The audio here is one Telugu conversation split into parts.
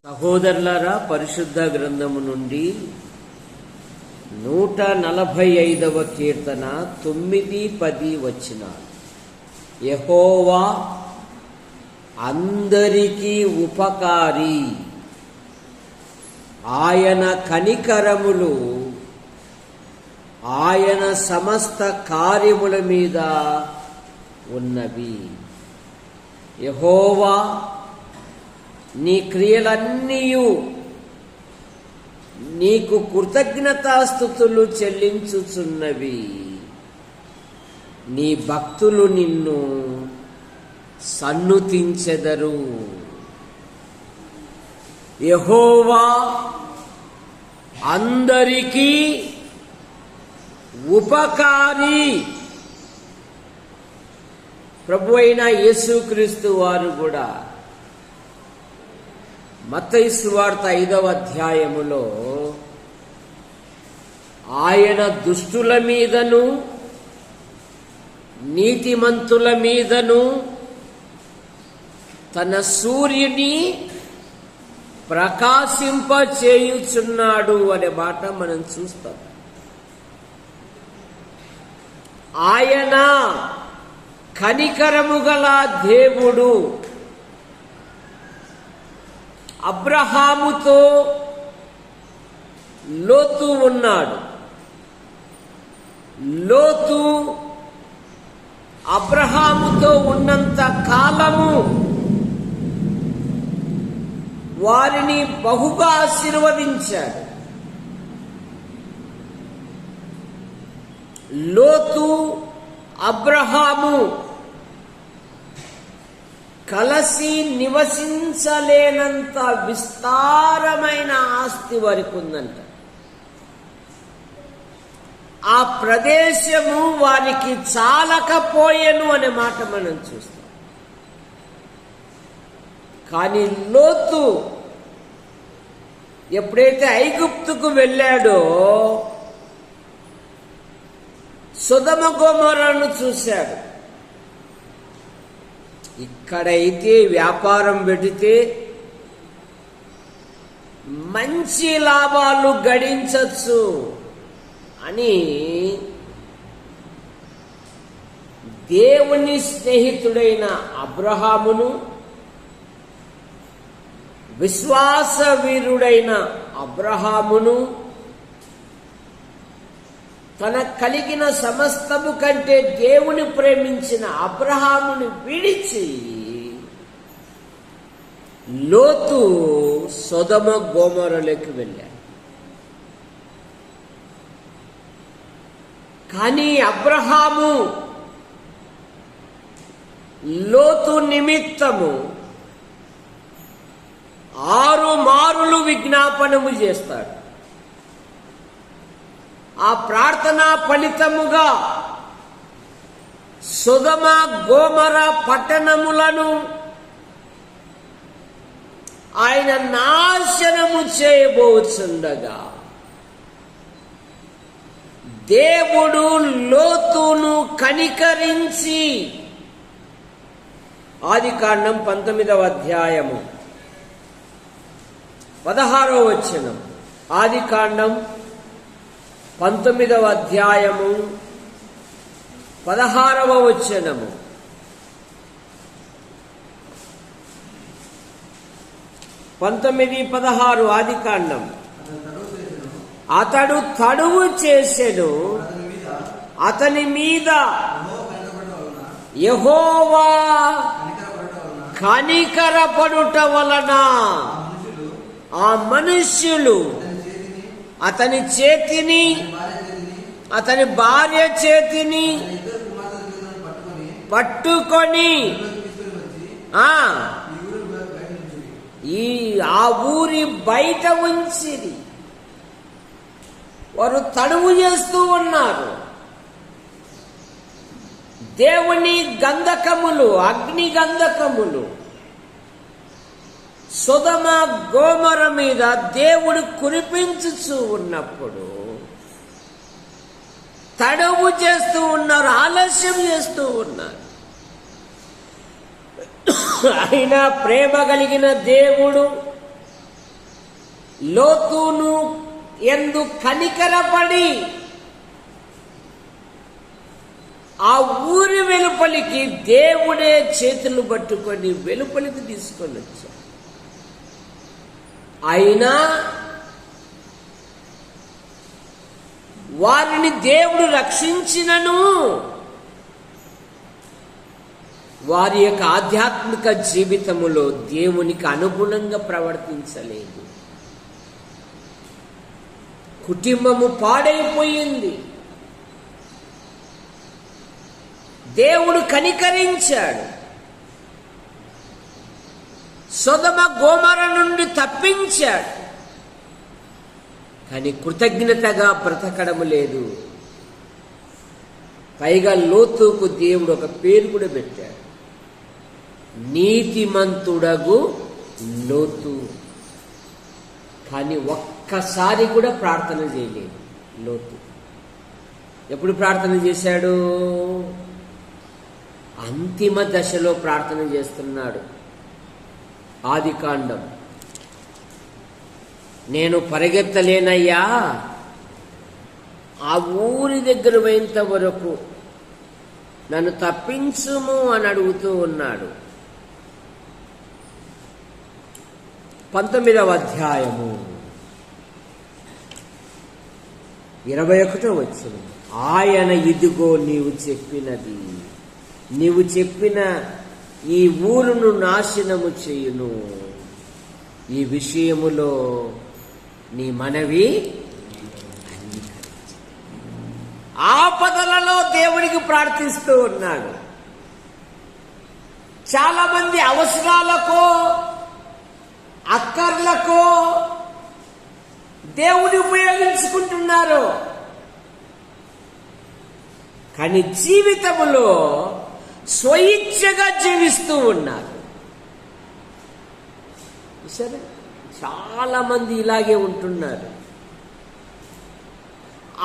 సహోదరులారా, పరిశుద్ధ గ్రంథము నుండి 145వ కీర్తన 9-10 వచనాలు. యెహోవా అందరికీ ఉపకారి, ఆయన కనికరములు ఆయన సమస్త కార్యముల మీద ఉన్నవి. యెహోవా నీ క్రియలన్నీయు నీకు కృతజ్ఞతాస్తుతులు చెల్లించుచున్నవి. నీ భక్తులు నిన్ను సన్నుతించెదరు. యెహోవా అందరికీ ఉపకారి. ప్రభు అయిన యేసుక్రీస్తు వారు కూడా మత్తయి సువార్త 5వ అధ్యాయములో ఆయన దుష్టుల మీదను నీతిమంతుల మీదను తన సూర్యుని ప్రకాశింపచేయుచున్నాడు అనే మాట మనం చూస్తాం. ఆయన కనికరము గల దేవుడు. అబ్రహాముతో లోతు ఉన్నాడు. లోతు అబ్రహాముతో ఉన్నంత కాలము వారిని బహుగా ఆశీర్వదించాడు. లోతు అబ్రహాము కలిసి నివసించలేనంత విస్తారమైన ఆస్తి వారికి ఉందంట. ఆ ప్రదేశము వారికి చాలకపోయెను అనే మాట మనం చూస్తాం. కానీ లోతు ఎప్పుడైతే ఐగుప్తుకు వెళ్ళాడో సొదొమ గొమొర్రాను చూశాడు. ఇక్కడైతే వ్యాపారం పెడితే మంచి లాభాలు గడించచ్చు అని దేవుని స్నేహితుడైన అబ్రహామును, విశ్వాసవీరుడైన అబ్రహామును, తన కలిగిన సమస్తము కంటే దేవుని ప్రేమించిన అబ్రహాముని విడిచి లోతు సొదొమ గొమొర్రాలోకి వెళ్ళాడు. కానీ అబ్రహాము లోతు నిమిత్తము 6 మారులు విజ్ఞాపనము చేస్తాడు. ఆ ప్రార్థన ఫలితముగా సొదొమ గొమొర్రా పట్టణములను ఆయన నాశనము చేయబోచుండగా దేవుడు లోతును కనికరించి ఆదికాండం 19వ అధ్యాయము 16వ వచనం. ఆదికాండం 19వ అధ్యాయము 16వ వచనము. ఆదికాండం. అతడు తడువు చేసెను, అతని మీద యెహోవా కనికరపడుట వలన ఆ మనుష్యులు అతని చేతిని, అతని భార్య చేతిని పట్టుకొని ఆ ఊరి బయట ఉంచిరి. వారు తడువు చేస్తూ ఉన్నారు. దేవుని గంధకములు, అగ్ని గంధకములు సొదొమ గొమొర్రా మీద దేవుడు కురిపించుచూ ఉన్నప్పుడు తడువు చేస్తూ ఉన్నారు, ఆలస్యం చేస్తూ ఉన్నారు. ఆయన ప్రేమ కలిగిన దేవుడు, లోతును యందు కనికరపడి ఆ ఊరి వెలుపలికి దేవుడే చేతులు పట్టుకొని వెలుపలికి తీసుకొని వచ్చాడు. అయినా వారిని దేవుడు రక్షించినను వారి యొక్క ఆధ్యాత్మిక జీవితములో దేవునికి అనుగుణంగా ప్రవర్తించలేదు. కుటుంబము పాడైపోయింది. దేవుడు కనికరించాడు. సొదొమ గోమొర నుండి తప్పించాడు. కానీ కృతజ్ఞతగా బ్రతకడం లేదు. పైగా లోతుకు దేవుడు ఒక పేరు కూడా పెట్టాడు, నీతిమంతుడగు లోతు. కానీ ఒక్కసారి కూడా ప్రార్థన చేయలేదు లోతు. ఎప్పుడు ప్రార్థన చేశాడు? అంతిమ దశలో ప్రార్థన చేస్తున్నాడు. ఆదికాండం, నేను పరిగెత్తలేనయ్యా, ఆ ఊరి దగ్గర పోయేంత వరకు నన్ను తప్పించుము అని అడుగుతూ ఉన్నాడు. 19వ అధ్యాయము 21వ వచనం, ఆయన ఇదిగో నీవు చెప్పిన ఈ ఊరును నాశనము చేయును, ఈ విషయములో నీ మనవి ఆపదలలో దేవునికి ప్రార్థిస్తూ ఉన్నాడు. చాలా మంది అవసరాలకో అక్కర్లకో దేవుని ఉపయోగించుకుంటున్నారు. కానీ జీవితంలో స్వయిచ్ఛగా జీవిస్తూ ఉన్నారు. సరే, చాలా మంది ఇలాగే ఉంటున్నారు.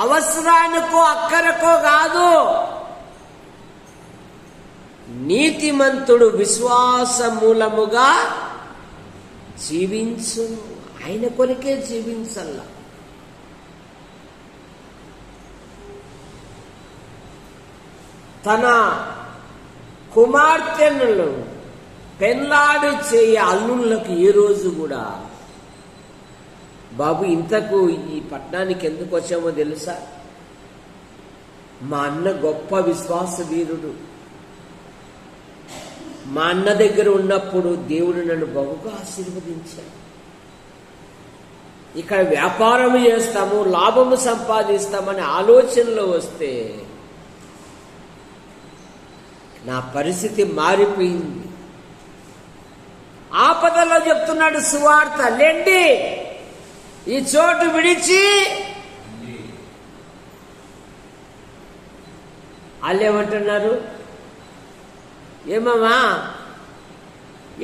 అవసరానికో అక్కరకో కాదు. నీతిమంతుడు విశ్వాస మూలముగా జీవించు, ఆయన కొరకే జీవించల్ల. తన కుమార్తెను పెళ్లాడు చేయ అల్లుళ్ళకు ఏ రోజు కూడా, బాబు ఇంతకు ఈ పట్టణానికి ఎందుకు వచ్చామో తెలుసా, మా అన్న గొప్ప విశ్వాస వీరుడు, మా అన్న దగ్గర ఉన్నప్పుడు దేవుడు నన్ను బహుగా ఆశీర్వదించాడు, ఇక్కడ వ్యాపారం చేస్తాము, లాభము సంపాదిస్తామనే ఆలోచనలో వస్తే నా పరిస్థితి మారిపోయింది. ఆపదలో చెప్తున్నాడు సువార్త, లెండి ఈ చోటు విడిచి. వాళ్ళు ఏమంటున్నారు, ఏమమ్మా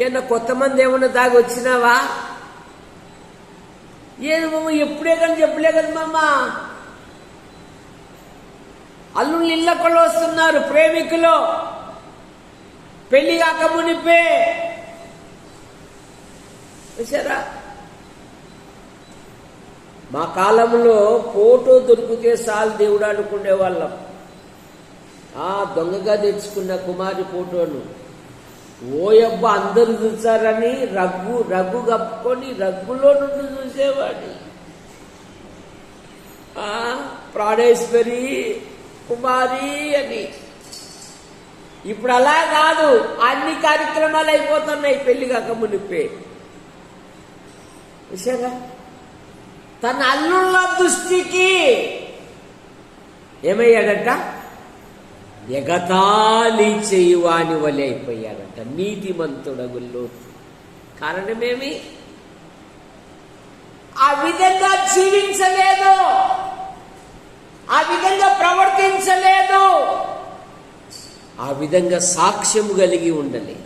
ఏమన్నా కొత్త మంది ఏమన్నా దాగి వచ్చినావా? ఏమమ్మా ఎప్పుడే కానీ చెప్పలే కదా మమ్మ. అల్లుళ్ళు ఇళ్ళకొళ్ళు వస్తున్నారు, ప్రేమికులు పెళ్లి కాక మునిపే వచ్చారా. మా కాలంలో ఫోటో దొరికితే చాలు దేవుడు అనుకునే వాళ్ళం. దొంగగా తెచ్చుకున్న కుమారి ఫోటోను ఓయబ్బా అందరు చూసారని రగ్గు కప్పుకొని రగ్గులో నుండి చూసేవాడి. ప్రాణేశ్వరి కుమారి అని. ఇప్పుడు అలా కాదు, అన్ని కార్యక్రమాలు అయిపోతున్నాయి పెళ్లి కాక మునిపే. చూసారా, తన అల్లుళ్ళ దృష్టికి ఏమయ్యాడట, ఎగతాళి చేయువాని వలె అయిపోయాడట నీతిమంతుడగు లోతు. కారణమేమి? ఆ విధంగా జీవించలేదు, ఆ విధంగా ప్రవర్తించలేదు, ఆ విధంగా సాక్ష్యం కలిగి ఉండలే.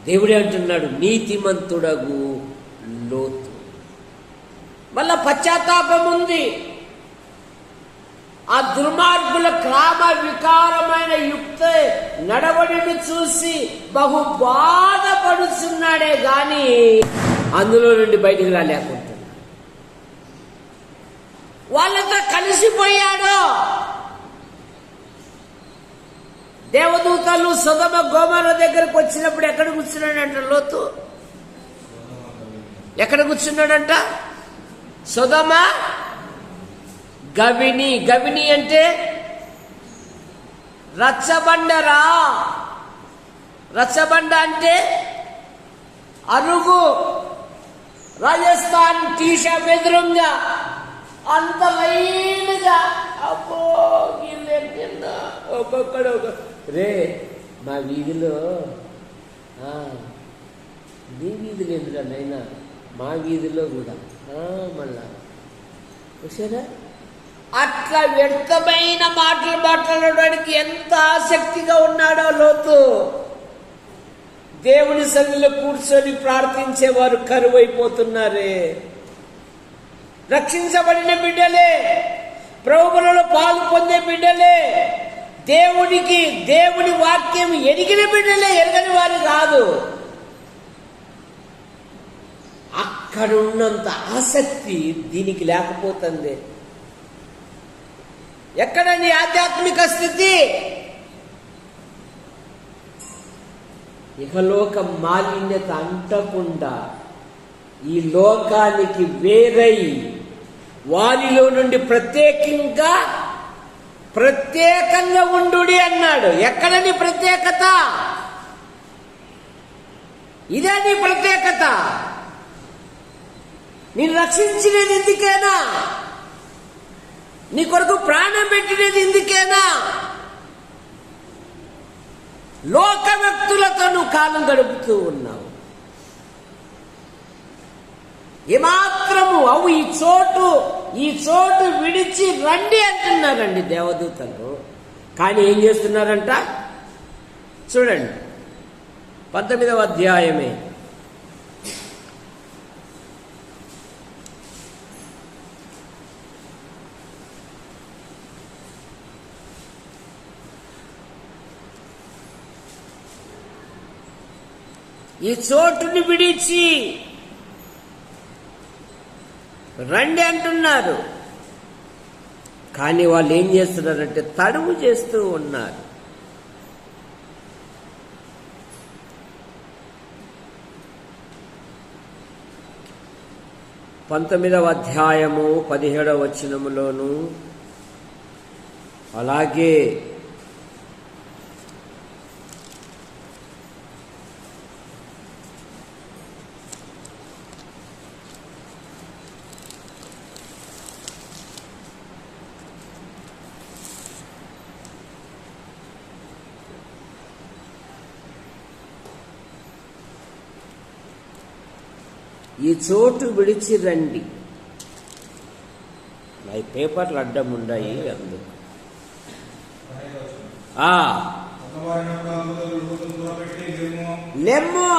దేవుడే అంటున్నాడు నీతిమంతుడగు లోతు. మళ్ళా పశ్చాత్తాపం ఉంది. ఆ దుర్మార్గుల క్రామ వికారమైన యుక్త నడవడిని చూసి బహు బాధపడుతున్నాడే గాని అందులో నుండి బయటికి రాలేకుంటున్నాడు. వాళ్ళతో కలిసిపోయాడు. దేవదూతలు సొదొమ గొమొర్ర దగ్గరకు వచ్చినప్పుడు ఎక్కడ కూర్చున్నాడంట లోతు? ఎక్కడ కూర్చున్నాడంట? సొదొమ గవిని. గవిని అంటే రచ్చబండరా. రచ్చబండ అంటే అరుగు. రాజస్థాన్ టీ షాప్ ఎదురుగా అంత లైన్గా అబ్బో కింద ఒక్కొక్కడు రే మా వీధిలో నీ వీధిలో ఎందుకు నైనా మా వీధిలో కూడా మళ్ళా చూసారా? అట్లా వ్యర్థమైన మాటలు మాట్లాడడానికి ఎంత ఆసక్తిగా ఉన్నాడో లోతు. దేవుని సన్నిధిలో కూర్చొని ప్రార్థించేవారు కరువైపోతున్నారే. రక్షించబడిన బిడ్డలే, ప్రభువులలో పాలు పొందే బిడ్డలే, దేవుని వాక్యం ఎరిగిన బిడ్డలే, ఎరగని వారు కాదు. అక్కడున్నంత ఆసక్తి దీనికి లేకపోతుంది. ఎక్కడ నీ ఆధ్యాత్మిక స్థితి? ఇహలోక మాలిన్యత అంటకుండా ఈ లోకానికి వేరై వారిలో నుండి ప్రత్యేకంగా ఉండుడి అన్నాడు. ఎక్కడ నీ ప్రత్యేకత? ఇదే నీ ప్రత్యేకత. నేను రక్షించినది ఎందుకేనా? నీ కొరకు ప్రాణం పెట్టినది ఎందుకేనా? లోక వ్యక్తులతో నువ్వు కాలం గడుపుతూ ఉన్నావు. ఏమాత్రము అవు ఈ చోటు విడిచి రండి అంటున్నారండి దేవదూతలు. కానీ ఏం చేస్తున్నారంట చూడండి, 19వ అధ్యాయమే. ఈ చోటుని విడిచి రండి అంటున్నారు. కానీ వాళ్ళు ఏం చేస్తున్నారంటే తడువు చేస్తూ ఉన్నారు. పంతొమ్మిదవ అధ్యాయము 17వ వచనములోను అలాగే ఈ చోటు విడిచి రండి. అవి పేపర్లు అడ్డం ఉన్నాయి అందుకు. లెమ్ము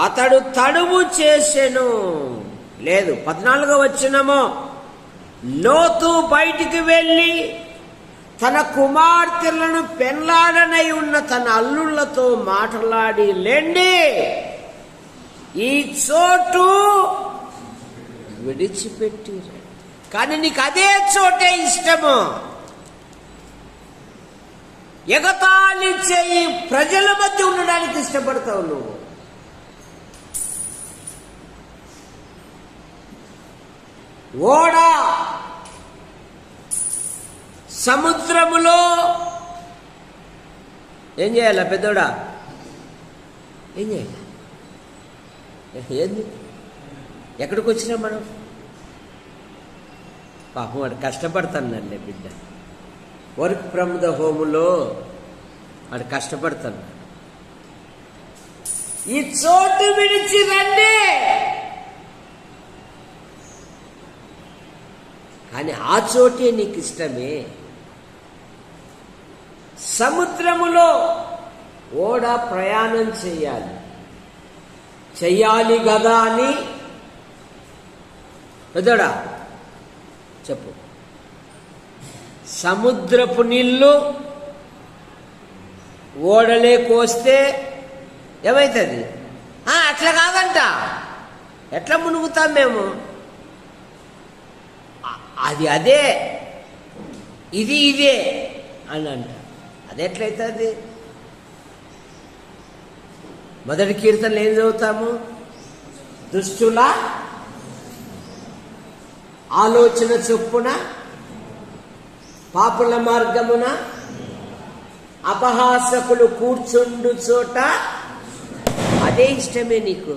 అతడు తడువు చేసెను. లేదు 14వ వచనము, లోతు బయటికి వెళ్ళి తన కుమార్తెలను పెళ్లాడనై ఉన్న తన అల్లుళ్లతో మాట్లాడి లేండి, ఈ చోటు విడిచిపెట్టి. కానీ నీకు అదే చోటే ఇష్టము. ఎగతాళి చేయి ప్రజల మధ్య ఉండడానికి ఇష్టపడతావు నువ్వు. ఓడ సముద్రములో ఏం చేయాలా పెద్దోడా? ఏం చేయాలి? ఏంది? ఎక్కడికి వచ్చినా మనం పాపం వాడు కష్టపడుతున్నాడులే బిడ్డ. వర్క్ ఫ్రమ్ ద హోమ్లో వాడు కష్టపడుతున్నాడు. ఈ చోటు విడిచి రండి. కానీ ఆ చోటే నీకు ఇష్టమే. సముద్రములో ఓడ ప్రయాణం చెయ్యాలి కదా అని పెద్దోడా చెప్పు. సముద్రపు నీళ్లు ఓడలే కోస్తే ఏమవుతుంది? అట్లా కాదంట. ఎట్లా మునుగుతాం మేము? అది అదే, ఇది ఇదే అని అంట. అది ఎట్లయితుంది? మొదటి కీర్తనలు ఏం చదువుతాము? దుష్టుల ఆలోచన చొప్పున పాపుల మార్గమున అపహాసకులు కూర్చుండు చోట అదే ఇష్టమే నీకు.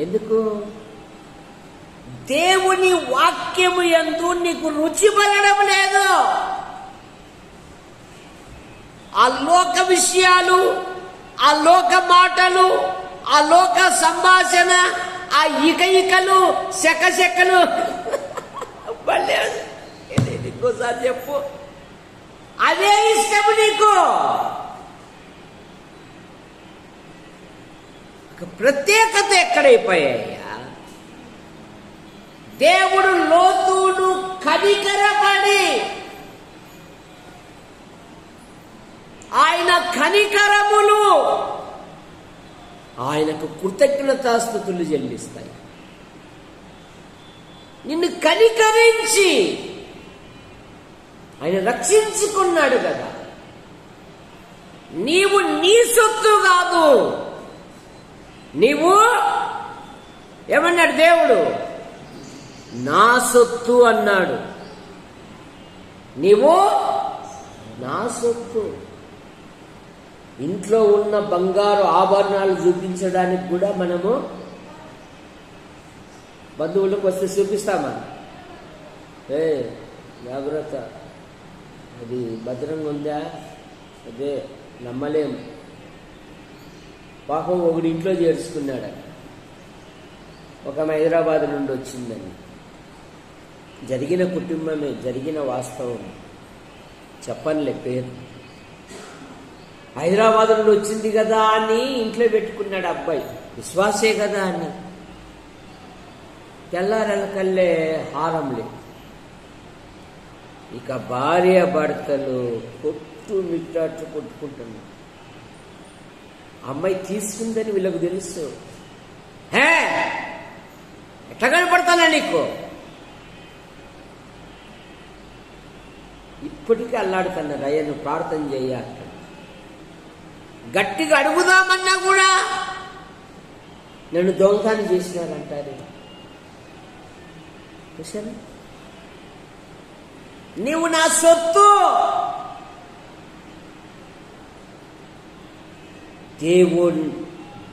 ఎందుకు? దేవుని వాక్యము యందు నీకు రుచి పడడం లేదు. ఆ లోక విషయాలు, ఆ లోక మాటలు, ఆ లోక సంభాషణ, ఆ ఇకలు శకశకలు ఇంకోసారి చెప్పు. అదే ఇష్టము నీకు. ప్రత్యేకత ఎక్కడైపోయాయా? దేవుడు లోతును కనికరపడి ఆయన కనికరములు ఆయనకు కృతజ్ఞతాస్తుతులు చెల్లిస్తాయి. నిన్ను కనికరించి ఆయన రక్షించుకున్నాడు కదా. నీవు నీ సొత్తు కాదు. నీవు ఏమన్నాడు దేవుడు? నా సొత్తు అన్నాడు. నీవు నా సొత్తు. ఇంట్లో ఉన్న బంగారు ఆభరణాలు చూపించడానికి కూడా మనము బంధువులకు వస్తే చూపిస్తామా? జాగ్రత్త, అది భద్రంగా ఉందా? అదే నమ్మలేం. పాపం ఒకటి ఇంట్లో చేర్చుకున్నాడు. ఒక హైదరాబాద్ నుండి వచ్చిందని. జరిగిన కుటుంబమే, జరిగిన వాస్తవం. చెప్పనులే పేరు. హైదరాబాద్ నుండి వచ్చింది కదా అని ఇంట్లో పెట్టుకున్నాడు అబ్బాయి. విశ్వాసే కదా అని. తెల్లారలకల్లే హారంలే. ఇక భార్య భర్తలు కొట్టు మిట్టాట్లు కొట్టుకుంటున్నారు. అమ్మాయి తీసుకుందని వీళ్ళకు తెలుసు. ఎట్లా కనపడతానా నీకు? ఇప్పటికీ అల్లాడుతున్నారు. అయ్యా నువ్వు ప్రార్థన చెయ్య. గట్టిగా అడుగుదామన్నా కూడా నన్ను దొంగతనం చేసినారంటారు. చూసాను, నీవు నా సొత్తు.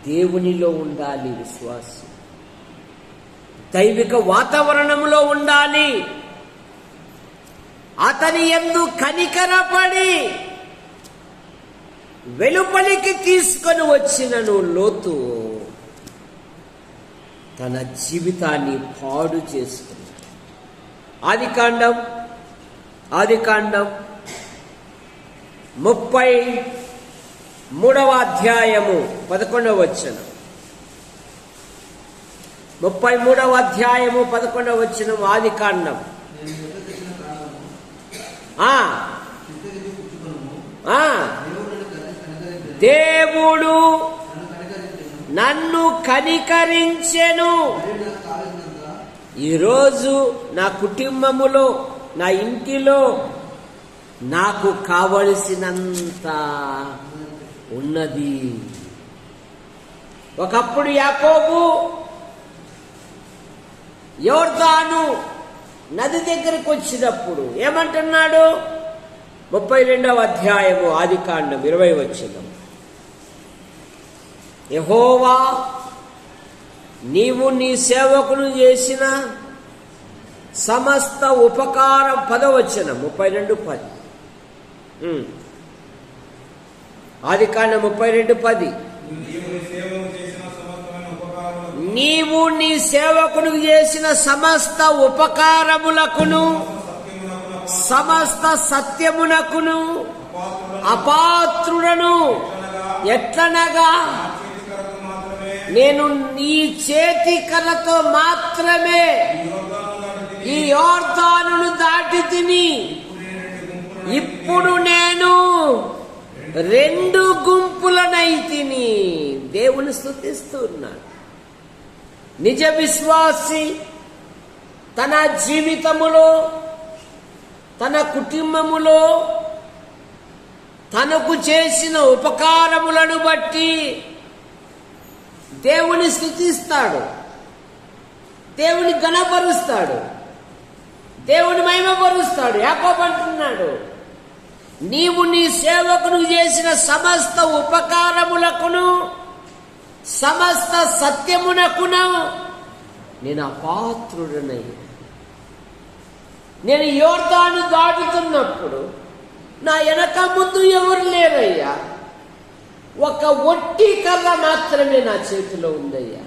దేవునిలో ఉండాలి విశ్వాసం. దైవిక వాతావరణంలో ఉండాలి. అతని యందు కనికరపడి వెలుపలికి తీసుకొని వచ్చినను లోతు తన జీవితాన్ని పాడు చేసుకున్నాడు. ఆదికాండం 33వ అధ్యాయము 11వ వచనం. 33వ అధ్యాయము 11వ వచనం ఆదికాండం. దేవుడు నన్ను కనికరించెను. ఈరోజు నా కుటుంబములో, నా ఇంటిలో నాకు కావలసినంత ఉన్నది. ఒకప్పుడు యాకోబు యోర్దాను నది దగ్గరికి వచ్చినప్పుడు ఏమంటున్నాడు? 32వ అధ్యాయము ఆదికాండం 20వ వచనం. యెహోవా నీవు నీ సేవకును చేసిన సమస్త ఉపకారం. 10వ వచనం 32:10. ఆదికాండం 32:10. నీవు నీ సేవకును చేసిన సమస్త ఉపకారములకును సమస్త సత్యమునకును అపాత్రుడను. ఎట్లనగా నేను నీ చేతి కర్రతో మాత్రమే ఈ యోర్దానును దాటి తిని ఇప్పుడు నేను 2 గుంపులనైతిని. దేవుని స్తుతిస్తూ ఉన్నాడు. నిజ విశ్వాసి తన జీవితములో, తన కుటుంబములో తనకు చేసిన ఉపకారములను బట్టి దేవుని స్తుతిస్తాడు, దేవుని ఘనపరుస్తాడు, దేవుని మహిమపరుస్తాడు. యాకోబు అంటున్నాడు, నీవు నీ సేవకును చేసిన సమస్త ఉపకారములకును సమస్త సత్యమునకును నేను అపాత్రుడనై. నేను యోర్దాను దాటుతున్నప్పుడు నా వెనక ముందు ఎవరు లేరయ్యా, ఒక ఒట్టి కర్ర మాత్రమే నా చేతిలో ఉందయ్యా.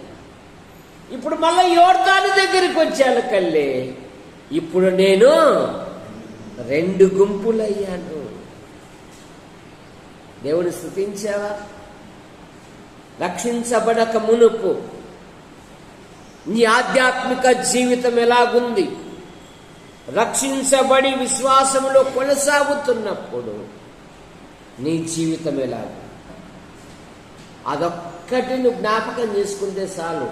ఇప్పుడు మళ్ళా యోర్దాను దగ్గరికి వచ్చాను కల్లే, ఇప్పుడు నేను 2 గుంపులయ్యాను. దేవుని స్తుతించావా? రక్షించబడక మునుపు నీ ఆధ్యాత్మిక జీవితం ఎలాగుంది? రక్షించబడి విశ్వాసంలో కొనసాగుతున్నప్పుడు నీ జీవితం ఎలాగు? అదొక్కటి నువ్వు జ్ఞాపకం చేసుకుంటే చాలు.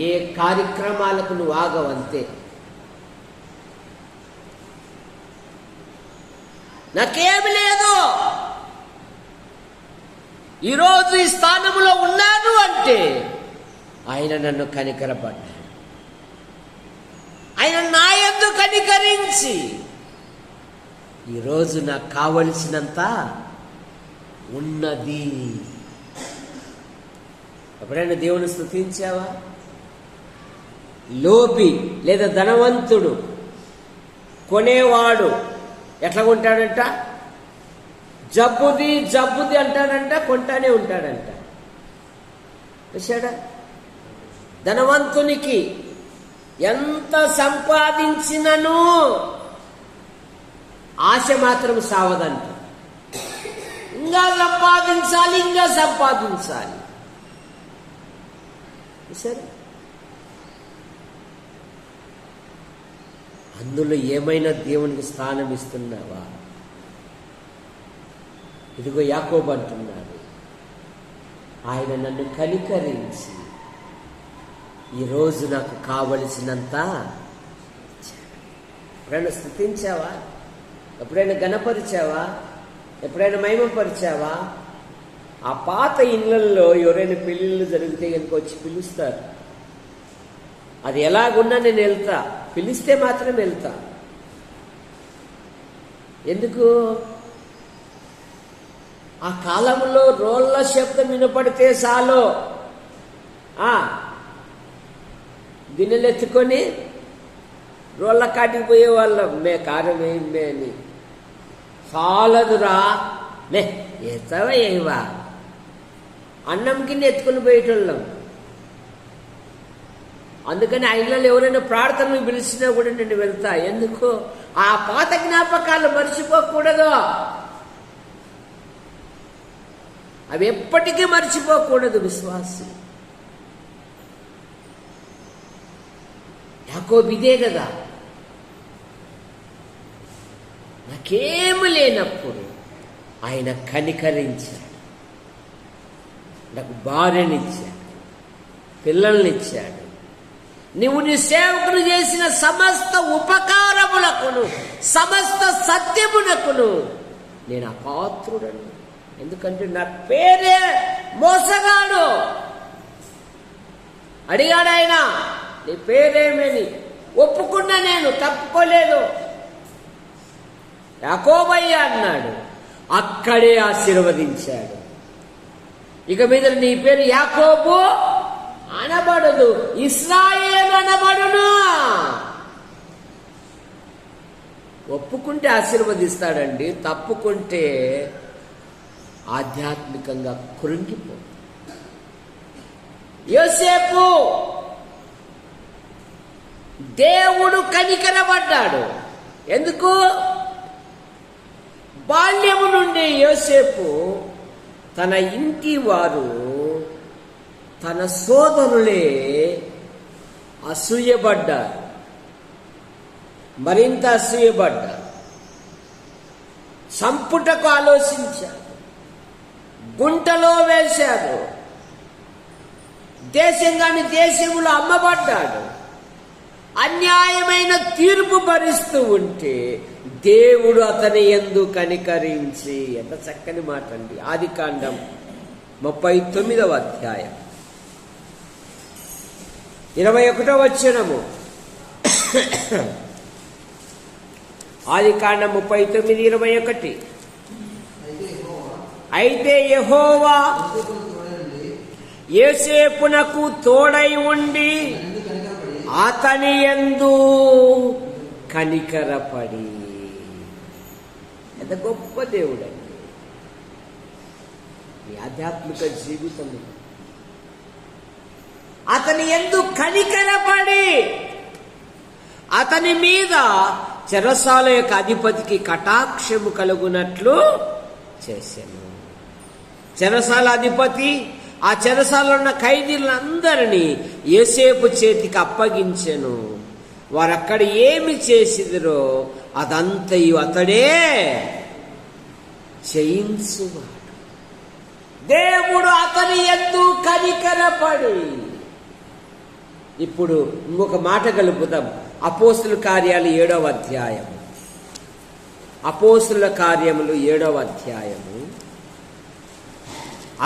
ఏ కార్యక్రమాలకు నువ్వు ఆగవంతే. నాకేమి లేదు, ఈరోజు ఈ స్థానంలో ఉన్నాను అంటే ఆయన నన్ను కనికరపడ్డాడు. ఆయన నా యందు కనికరించి ఈరోజు నాకు కావలసినంత ఉన్నది. ఎప్పుడైనా దేవుని స్తుతించావా? లోపి లేదా ధనవంతుడు కొనేవాడు ఎట్లా ఉంటాడంట? జబ్బుది జబ్బుది అంటాడంట, కొంటానే ఉంటాడంట. చూశాడా? ధనవంతునికి ఎంత సంపాదించినను ఆశ మాత్రం సావదంట. ఇంకా సంపాదించాలి, ఇంకా సంపాదించాలి. సరే, అందులో ఏమైనా దేవునికి స్థానం ఇస్తున్నావా? ఇదిగో యాకోబు అంటున్నాడు, ఆయన నన్ను కనికరించి ఈరోజు నాకు కావలసినంత. ఎప్పుడైనా స్తుతించావా? ఎప్పుడైనా ఘనపరిచావా? ఎప్పుడైనా మహిమపరిచావా? ఆ పాత ఇళ్లల్లో ఎవరైనా పెళ్ళిళ్ళు జరిగితే కనుక వచ్చి పిలుస్తారు. అది ఎలాగున్నా నేను వెళ్తా, పిలిస్తే మాత్రం వెళ్తా. ఎందుకు? ఆ కాలంలో రోళ్ళ శబ్దం వినపడితే చాలు గిన్నెలు ఎత్తుకొని రోళ్ళ కాటికి పోయేవాళ్ళం. మే కారం వేయమే అని. చాలదురా, మే ఎత్తవా ఏవా అన్నం కింద ఎత్తుకొని పోయేటోళ్ళం. అందుకని ఆ ఇళ్ళలో ఎవరైనా ప్రార్థనలు పిలిచినా కూడా నేను వెళ్తా. ఎందుకు? ఆ పాత జ్ఞాపకాలు మర్చిపోకూడదు. అవి ఎప్పటికీ మర్చిపోకూడదు విశ్వాసి. యాకోబు ఇదే కదా, నాకేమి లేనప్పుడు ఆయన కనికరించాడు, నాకు భార్యనిచ్చాడు, పిల్లల్నిచ్చాడు. నువ్వు నీ సేవకులు చేసిన సమస్త ఉపకారములకును సమస్త సత్యమునకును నేను అపాత్రుడను. ఎందుకంటే నా పేరే మోసగాడు. అడిగాడు ఆయన, నీ పేరేమని? ఒప్పుకున్నా, నేను తప్పుకోలేదు. యాకోబయ్య అన్నాడు, అక్కడే ఆశీర్వదించాడు. ఇక మీద నీ పేరు యాకోబు అనబడదు, ఇశ్రాయేలు అనబడును. ఒప్పుకుంటే ఆశీర్వదిస్తాడండి, తప్పుకుంటే ఆధ్యాత్మికంగా కృంగిపో. యోసేపు దేవుడు కనికరపడ్డాడు. ఎందుకు? బాల్యము నుండి యోసేపు తన ఇంటి వారు, తన సోదరులే అసూయపడ్డారు. మరింత అసూయపడ్డారు, సంపుటకు ఆలోచించారు, గుంటలో వేశారు, దేశంగాని దేశంలో అమ్మబడ్డాడు. అన్యాయమైన తీర్పు భరిస్తూ ఉంటే దేవుడు అతని యందు కనికరించి, ఎంత చక్కని మాట అండి. ఆదికాండం 39వ అధ్యాయం 21వ వచనము. ఆదికాండం 39:21. అయితే యెహోవా యోసేపునకు తోడై ఉండి అతని యందు కనికరపడి. ఎంత గొప్ప దేవుడండి ఈ ఆధ్యాత్మిక జీవితం. అతని యందు కనికరపడి అతని మీద చెరసాల యొక్క అధిపతికి కటాక్షము కలుగునట్లు చేశాను. చెరసాల అధిపతి ఆ చెరసాలలో ఉన్న ఖైదీలందరినీ యోసేపు చేతికి అప్పగించెను. వారక్కడ ఏమి చేసిదిరో అదంతయు అతడే చేయించువాడు. దేవుడు అతని యందు కనికరపడి. ఇప్పుడు ఇంకొక మాట కలుపుదాం. అపోస్తుల కార్యాలు 7వ అధ్యాయము. అపోస్తుల కార్యములు 7వ అధ్యాయము.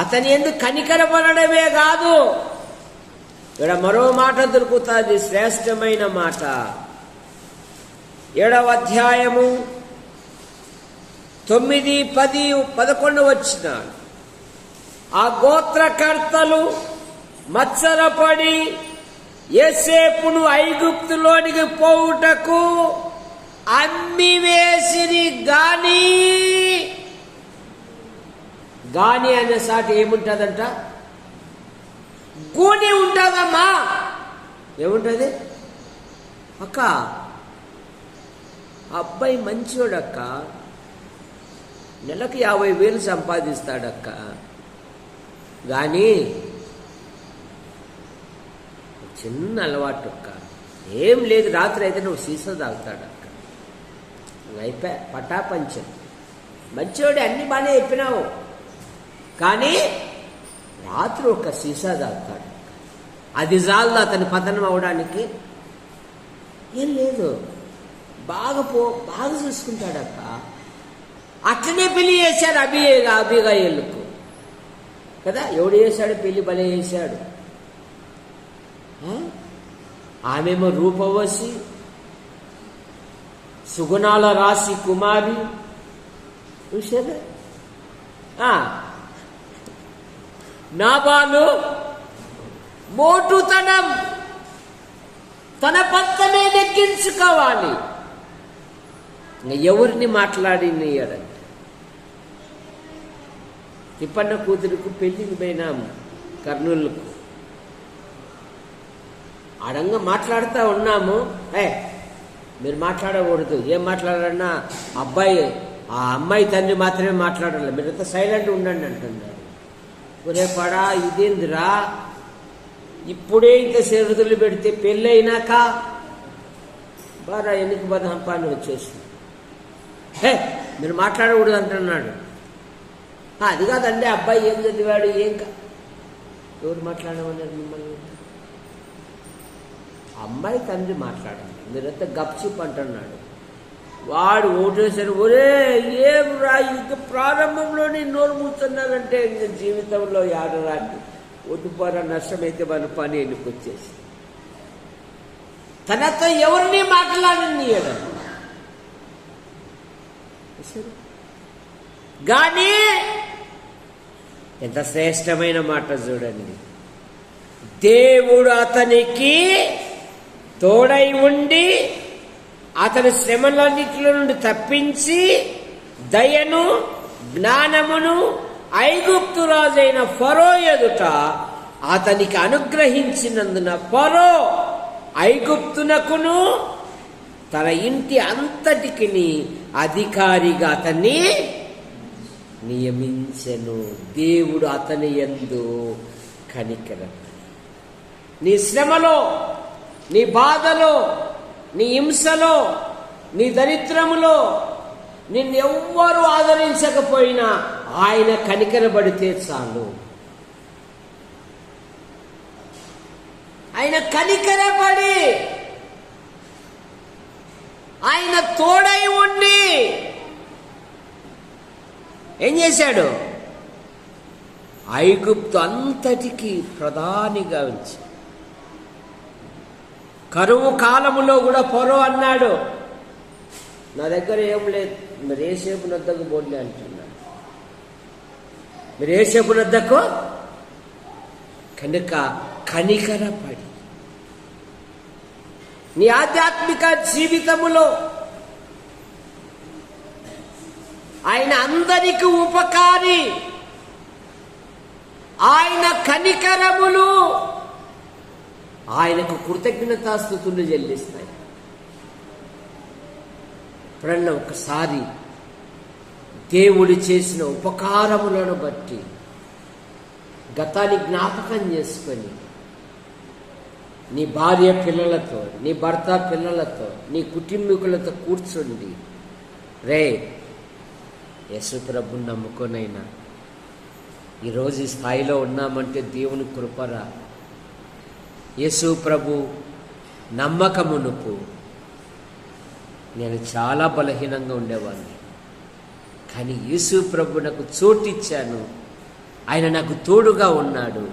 అతని యందు కనికరపడమే కాదు, ఇక్కడ మరో మాట దొరుకుతుంది, శ్రేష్టమైన మాట. 7వ అధ్యాయము 9, 10, 11 వచనాలు. ఆ గోత్రకర్తలు మత్సరపడి యోసేపును ఐగుప్తులోనికి పోవుటకు అమ్మివేసిరి. గాని అనే సాటి ఏముంటుందంట? గూని ఉంటుందమ్మా. ఏముంటుంది అక్క? అబ్బాయి మంచోడక్క, నెలకు 50,000 సంపాదిస్తాడక్క. కానీ చిన్న అలవాటు అక్క, ఏం లేదు, రాత్రి అయితే నువ్వు సీసా తాగుతాడక్క. అయిపోయా, పటాపంచం. మంచోడే, అన్ని బాగానే చెప్పినావు, కానీ రాత్రి ఒక సీసా తాగుతాడు. అది చాలు అతని పతనం అవడానికి. ఏం లేదు, బాగా చూసుకుంటాడక్క. అట్లనే పెళ్లి చేశాడు అబిగయీలుకు కదా. ఎవడు చేశాడు పెళ్లి? భలే చేశాడు. ఆమెమో రూపవసి, సుగుణాల రాశి కుమారి. చూసారా? నాబాలు మోటుతనం, తన భర్తనే నెగ్గించుకోవాలి. ఎవరిని మాట్లాడినయ్యాడంటే, తిప్పన్న కూతురుకు పెళ్లికి పోయినాము కర్నూలుకు. అడంగా మాట్లాడుతూ ఉన్నాము. మీరు మాట్లాడకూడదు, ఏం మాట్లాడాలన్నా ఆ అమ్మాయి తండ్రి మాత్రమే మాట్లాడాలి, మీరంతా సైలెంట్ ఉండండి అంటున్నారు. ఒరే పడా, ఇదేందిరా, ఇప్పుడే ఇంత శరుదులు పెడితే పెళ్ళి అయినాక బాగా ఎన్నిక బదహంపాన్ని వచ్చేసింది. మీరు మాట్లాడకూడదు అంటున్నాడు. అది కాదండి, అబ్బాయి ఏం చదివాడు, ఎవరు మాట్లాడమన్నారు మిమ్మల్ని? అమ్మాయి తండ్రి మాట్లాడండి, మీరంతా గప్చిప్ అంటున్నాడు. వాడు ఓటేశారు. ఒరే ఏం రా, ఇంక ప్రారంభంలోనే నోరు మూస్తున్నారంటే ఇంక జీవితంలో ఆడరాంటి ఒడ్డుపోరా, నష్టమైతే మన పని ఎన్నికొచ్చేసి తనతో ఎవరిని మాట్లాడనియడం. కానీ ఎంత శ్రేష్టమైన మాట చూడండి. దేవుడు అతనికి తోడై ఉండి అతని శ్రమలన్నిటిలో నుండి తప్పించి దయను జ్ఞానమును ఐగుప్తు రాజైన ఫరో ఎదుట అతనికి అనుగ్రహించినందున ఫరో ఐగుప్తునకును తన ఇంటి అంతటికి అధికారిగా అతన్ని నియమించెను. దేవుడు అతని యందు కనికరం. నీ శ్రమలో, నీ బాధలో, నీ హింసలో, నీ దరిద్రములో నిన్నెవ్వరూ ఆదరించకపోయినా ఆయన కనికరపడితే చాలు. ఆయన కనికరపడి ఆయన తోడై ఉండి ఏం చేశాడు? ఐగుప్తు అంతటికి ప్రధానిగా ఉంచి, కరువు కాలములో కూడా ఫరో అన్నాడు, నా దగ్గర ఏం లేదు, మీరు యోసేపు వద్దకు పోండి అంటున్నాడు. మీరు యోసేపు వద్దకు కనుక కనికరపడి నీ ఆధ్యాత్మిక జీవితములో ఆయన అందరికి ఉపకారి, ఆయన కనికరములు ఆయనకు కృతజ్ఞతాస్తుతులు చెల్లిస్తాయి. ఎప్పుడన్నా ఒకసారి దేవుడు చేసిన ఉపకారములను బట్టి గతాన్ని జ్ఞాపకం చేసుకొని నీ భార్య పిల్లలతో, నీ భర్త పిల్లలతో, నీ కుటుంబీకులతో కూర్చుండి, రే యేసు ప్రభుని నమ్ముకొనైనా ఈరోజు ఈ స్థాయిలో ఉన్నామంటే దేవుని కృపరా. యేసు ప్రభు నమ్మకమునుపు నేను చాలా బలహీనంగా ఉండేవాడిని, కానీ యేసు ప్రభు నాకు చోటిచ్చాను, ఆయన నాకు తోడుగా ఉన్నాడు,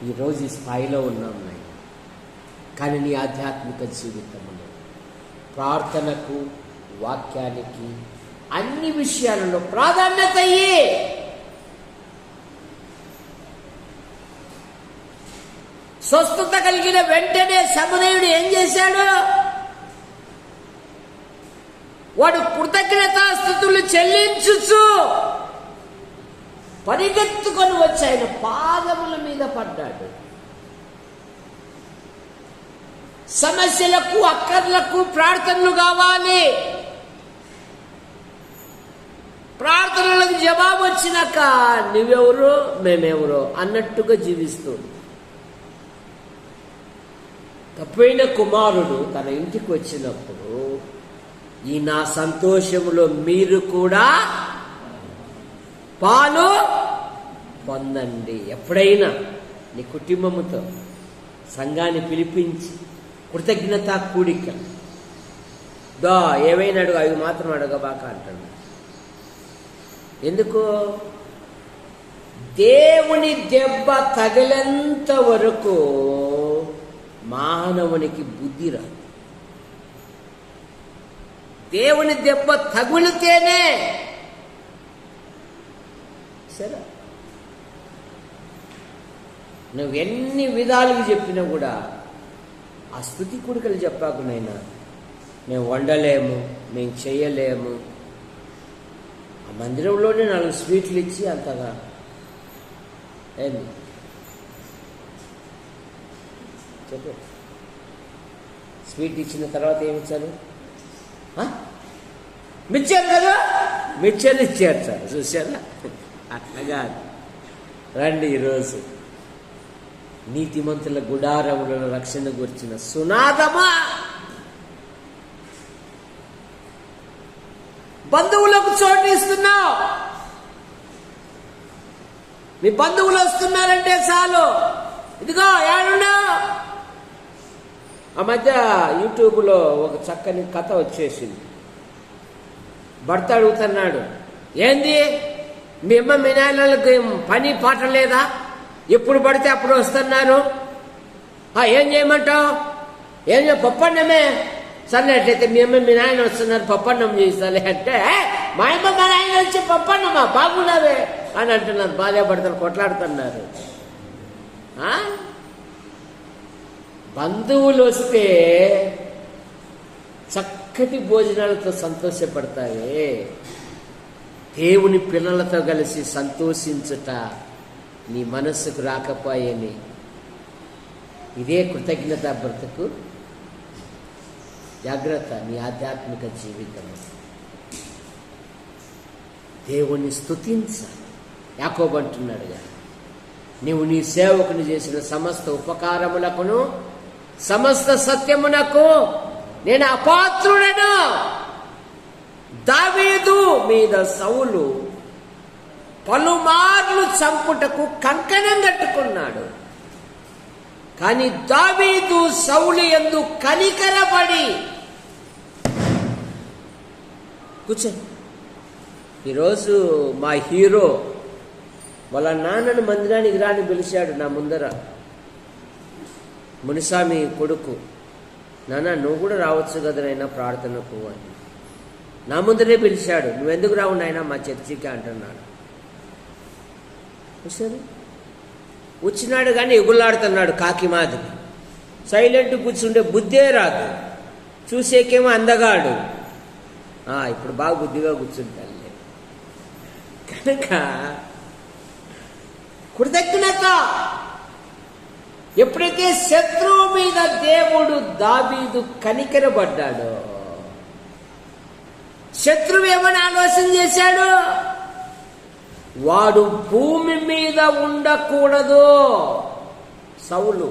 ఈరోజు ఈ స్థాయిలో ఉన్నాం నాయన. కానీ నీ ఆధ్యాత్మిక జీవితంలో ప్రార్థనకు, వాక్యానికి, అన్ని విషయాలలో ప్రాధాన్యత ఇయ్యి. స్వస్థత కలిగిన వెంటనే సమరయుడు ఏం చేశాడు? వాడు కృతజ్ఞతాస్తుతులు చెల్లించుచు పరిగెత్తుకొని వచ్చి ఆయన పాదముల మీద పడ్డాడు. సమస్యలకు, అక్కర్లకు ప్రార్థనలు కావాలి. ప్రార్థనలకు జవాబు వచ్చినాక నువ్వెవరో మేమెవరో అన్నట్టుగా జీవిస్తూ, తప్పైన కుమారుడు తన ఇంటికి వచ్చినప్పుడు ఈ నా సంతోషములో మీరు కూడా పాలు పొందండి. ఎప్పుడైనా నీ కుటుంబముతో సంఘాన్ని పిలిపించి కృతజ్ఞతా కూడిక, దా ఏవైనా అడుగు, అవి మాత్రం అడగబాక అంటాడు. ఎందుకు? దేవుని దెబ్బ తగిలేంత వరకు మానవునికి బుద్ధి రాదు. దేవుని దెబ్బ తగులితేనే సరే. నువ్వు ఎన్ని విధాలుగా చెప్పినా కూడా ఆ స్తుతి కూడికలు చెప్పాకు నైనా, మేము వండలేము, మేము చేయలేము. ఆ మందిరంలోనే 4 స్వీట్లు ఇచ్చి అంతగా ఏంది చెప్పు. స్వీట్ ఇచ్చిన తర్వాత ఏమి ఇచ్చారు? మిచ్చారు కదా, మిచ్చర్లు ఇచ్చారు సార్. చూసారా? అట్లాగా రండి. ఈరోజు నీతిమంతుల గుడారములను రక్షణ గురించిన సునాదమా, బంధువులకు చోటు ఇస్తున్నావు. మీ బంధువులు వస్తున్నారంటే చాలు, ఇదిగో ఏడున్నా. ఆ మధ్య యూట్యూబ్లో ఒక చక్కని కథ వచ్చేసింది. భర్త అడుగుతున్నాడు, ఏంది మీ అమ్మ మీ నాయనలకు పని పాట లేదా? ఎప్పుడు పడితే అప్పుడు వస్తున్నారు, ఏం చేయమంటావు? ఏం పప్పన్నమే. సరే అట్లయితే మీ అమ్మ మీ నాయన వస్తున్నారు, పప్పన్నం చేస్తాలే అంటే, మా అమ్మ మా నాయన వచ్చి పప్పన్నమా బాగున్నావే అని అంటున్నారు. భార్యాభర్తలు కొట్లాడుతున్నారు. బంధువులు వస్తే చక్కటి భోజనాలతో సంతోషపడతావే, దేవుని పిల్లలతో కలిసి సంతోషించుట నీ మనస్సుకు రాకపోయని, ఇదే కృతజ్ఞత బ్రతుకు. జాగ్రత్త. నీ ఆధ్యాత్మిక జీవితం దేవుణ్ణి స్తుతించాలి. యాకోబు అంటున్నాడుగా, నీవు నీ సేవకుని చేసిన సమస్త ఉపకారములకును సమస్త సత్యమునకు నేను అపాత్రుడను. దావీదు మీద సౌలు పలుమార్లు చంపుటకు కంకణం కట్టుకున్నాడు. కానీ దావీదు సౌలు యందు కనికరపడి కూర్చొని, ఈరోజు మా హీరో వాళ్ళ నాన్నను మందిరానికి రాని పిలిచాడు. నా ముందర మునిస్వామి కొడుకు, నాన్న నువ్వు కూడా రావచ్చు కదా నాయనా ప్రార్థనకు అని నా ముందరే పిలిచాడు. నువ్వెందుకు రావు నాయనా మా చర్చికి అంటున్నాడు. సరే వచ్చినాడు కానీ ఎగులాడుతున్నాడు కాకి మాదిరి. సైలెంట్ కూర్చుంటే బుద్ధే రాదు, చూసేకేమో అందగాడు. ఇప్పుడు బాగా బుద్ధిగా కూర్చుంటాను. కనుక కృతజ్ఞత. ఎప్పుడైతే శత్రువు మీద దేవుడు దావీదు కనికరపడ్డాడో, శత్రువు ఏమని ఆలోచన చేశాడు? వాడు భూమి మీద ఉండకూడదు, సౌలు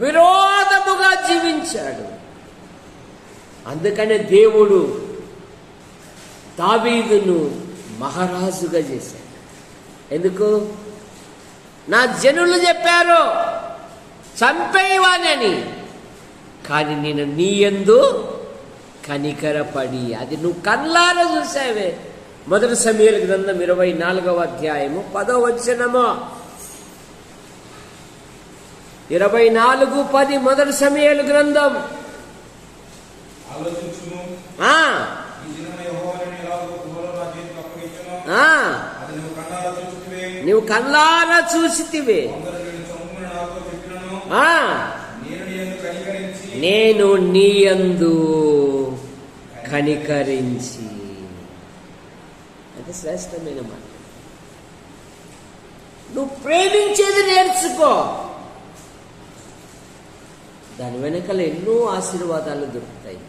విరోధముగా జీవించాడు. అందుకనే దేవుడు దావీదును మహారాజుగా చేశాడు. ఎందుకు? నా జనులు చెప్పారు చంపేవానని, కానీ నేను నీ యందు కనికరపడి, అది నువ్వు కళ్ళారా చూసావే. మొదటి సమూయేలు గ్రంథం 24వ అధ్యాయము 10వ వచనము. 24:10 మొదటి సమూయేలు గ్రంథం. నువ్వు కళ్ళారా చూసితివే, నేను నీ యందు కనికరించి. అది శ్రేష్టమైన మాట. నువ్వు ప్రేమించేది నేర్చుకో, దాని వెనకాల ఎన్నో ఆశీర్వాదాలు దొరుకుతాయి.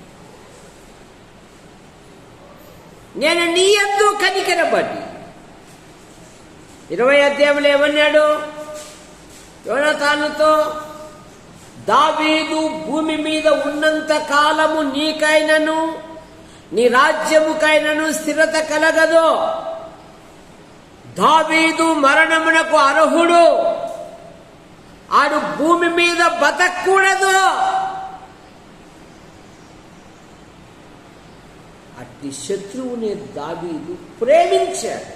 నేను నీ యందు కనికరపడి. 20వ అధ్యాయంలో ఏమన్నాడు యోనాతానుతో? దావీదు భూమి మీద ఉన్నంత కాలము నీకైనను నీ రాజ్యముకైనను స్థిరత కలగదు. దావీదు మరణమునకు అర్హుడు, ఆడు భూమి మీద బతకూడదు. అట్టి శత్రువుని దావీదు ప్రేమించాడు.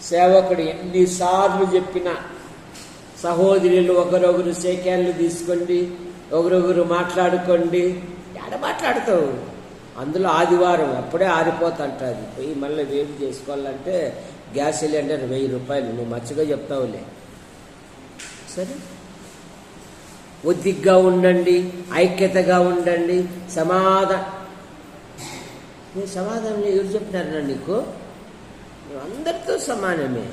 సేవకుడు ఎన్నిసార్లు చెప్పినా, సహోదరులు ఒకరొకరు సేక్యాలు తీసుకోండి, ఒకరొకరు మాట్లాడుకోండి. ఎక్కడ మాట్లాడతావు? అందులో ఆదివారం అప్పుడే ఆరిపోతుంటుంది. పోయి మళ్ళీ వేడి చేసుకోవాలంటే గ్యాస్ సిలిండర్ 1000 రూపాయలు. నువ్వు మచ్చగా చెప్తావులే. సరే, ఒద్దిగ్గా ఉండండి, ఐక్యతగా ఉండండి. సమాధానం ఎవరు చెప్పినారన్నా నీకు? నువ్వు అందరితో సమానమే,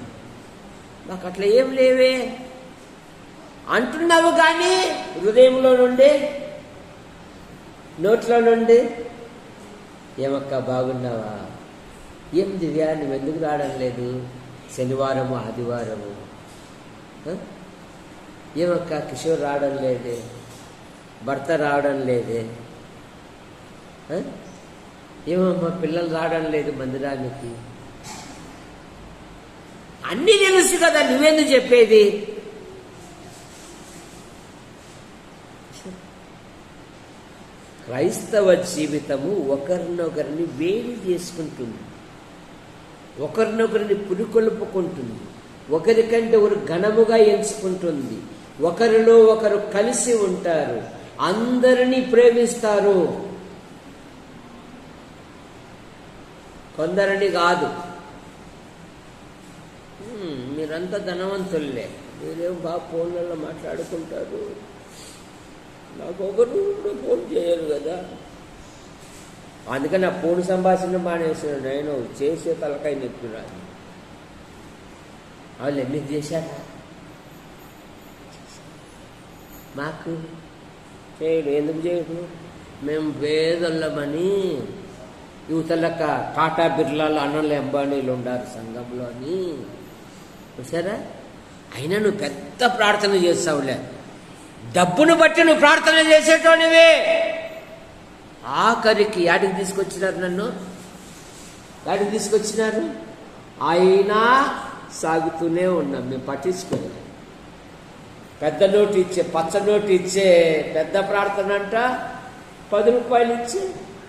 మాకు అట్లా ఏం లేవే అంటున్నావు. కానీ హృదయంలో నుండి, నోట్లో నుండి ఏమక్క బాగున్నావా? ఏం దివ్యా నువ్వెందుకు రావడం లేదు శనివారము ఆదివారము? ఏమక్క కిషోర్ రావడం లేదే, భర్త రావడం లేదే, ఏమమ్మా పిల్లలు రావడం లేదు మందిరానికి? అన్నీ తెలుసు కదా, నువ్వెందుకు చెప్పేది? క్రైస్తవ జీవితము ఒకరినొకరిని వేడి చేసుకుంటుంది, ఒకరినొకరిని పురికొల్పుకుంటుంది, ఒకరికంటే ఒకరు ఘనముగా ఎంచుకుంటుంది, ఒకరిలో ఒకరు కలిసి ఉంటారు, అందరినీ ప్రేమిస్తారు, కొందరిని కాదు. మీరంతా ధనవంతుల్లే, మీరేం బాగా ఫోన్లలో మాట్లాడుకుంటారు, నాకు ఒకరు ఫోన్ చేయరు కదా. అందుకని ఆ ఫోన్ సంభాషణ మానేసాడు. నేను చేసే తలకాయ నెప్పిరాదు. వాళ్ళు ఎందుకు చేశారా? మాకు చేయడు. ఎందుకు చేయడు? మేము పేదోళ్ళమని, యువతలక టాటా బిర్లాలు అన్నలు అంబానీలు ఉండారు సంఘంలో అని చూసారా. అయినా నువ్వు పెద్ద ప్రార్థన చేస్తావులే, డబ్బును బట్టి నువ్వు ప్రార్థన చేసేటోనివే. ఆఖరికి యాడికి తీసుకొచ్చినారు నన్ను? యాడికి తీసుకొచ్చినారు? అయినా సాగుతూనే ఉన్నాం, మేము పట్టించుకోలేదు. పెద్ద నోటు ఇచ్చే, పచ్చ నోటు ఇచ్చే పెద్ద ప్రార్థన అంట, 10 రూపాయలు ఇచ్చి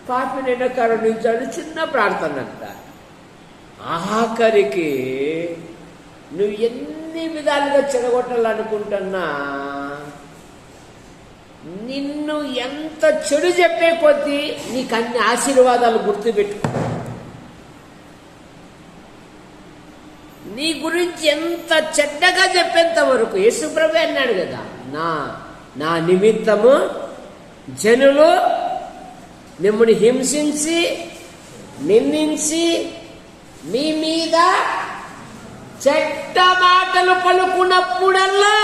కాఫీ నిండా కరుణించాడు చిన్న ప్రార్థన అంట. ఆఖరికి నువ్వు ఎన్ని విధాలుగా చెడగొట్టాలనుకుంటున్నా, నిన్ను ఎంత చెడు చెప్పే కొద్దీ నీకు అన్ని ఆశీర్వాదాలు గుర్తుపెట్టుకో. నీ గురించి ఎంత చెడ్డగా చెప్పేంత వరకు యేసుప్రభు అన్నాడు కదా, నా నిమిత్తము జనులు మిమ్మల్ని హింసించి నిందించి మీ మీద చెడ్డ మాటలు పలుకున్నప్పుడల్లా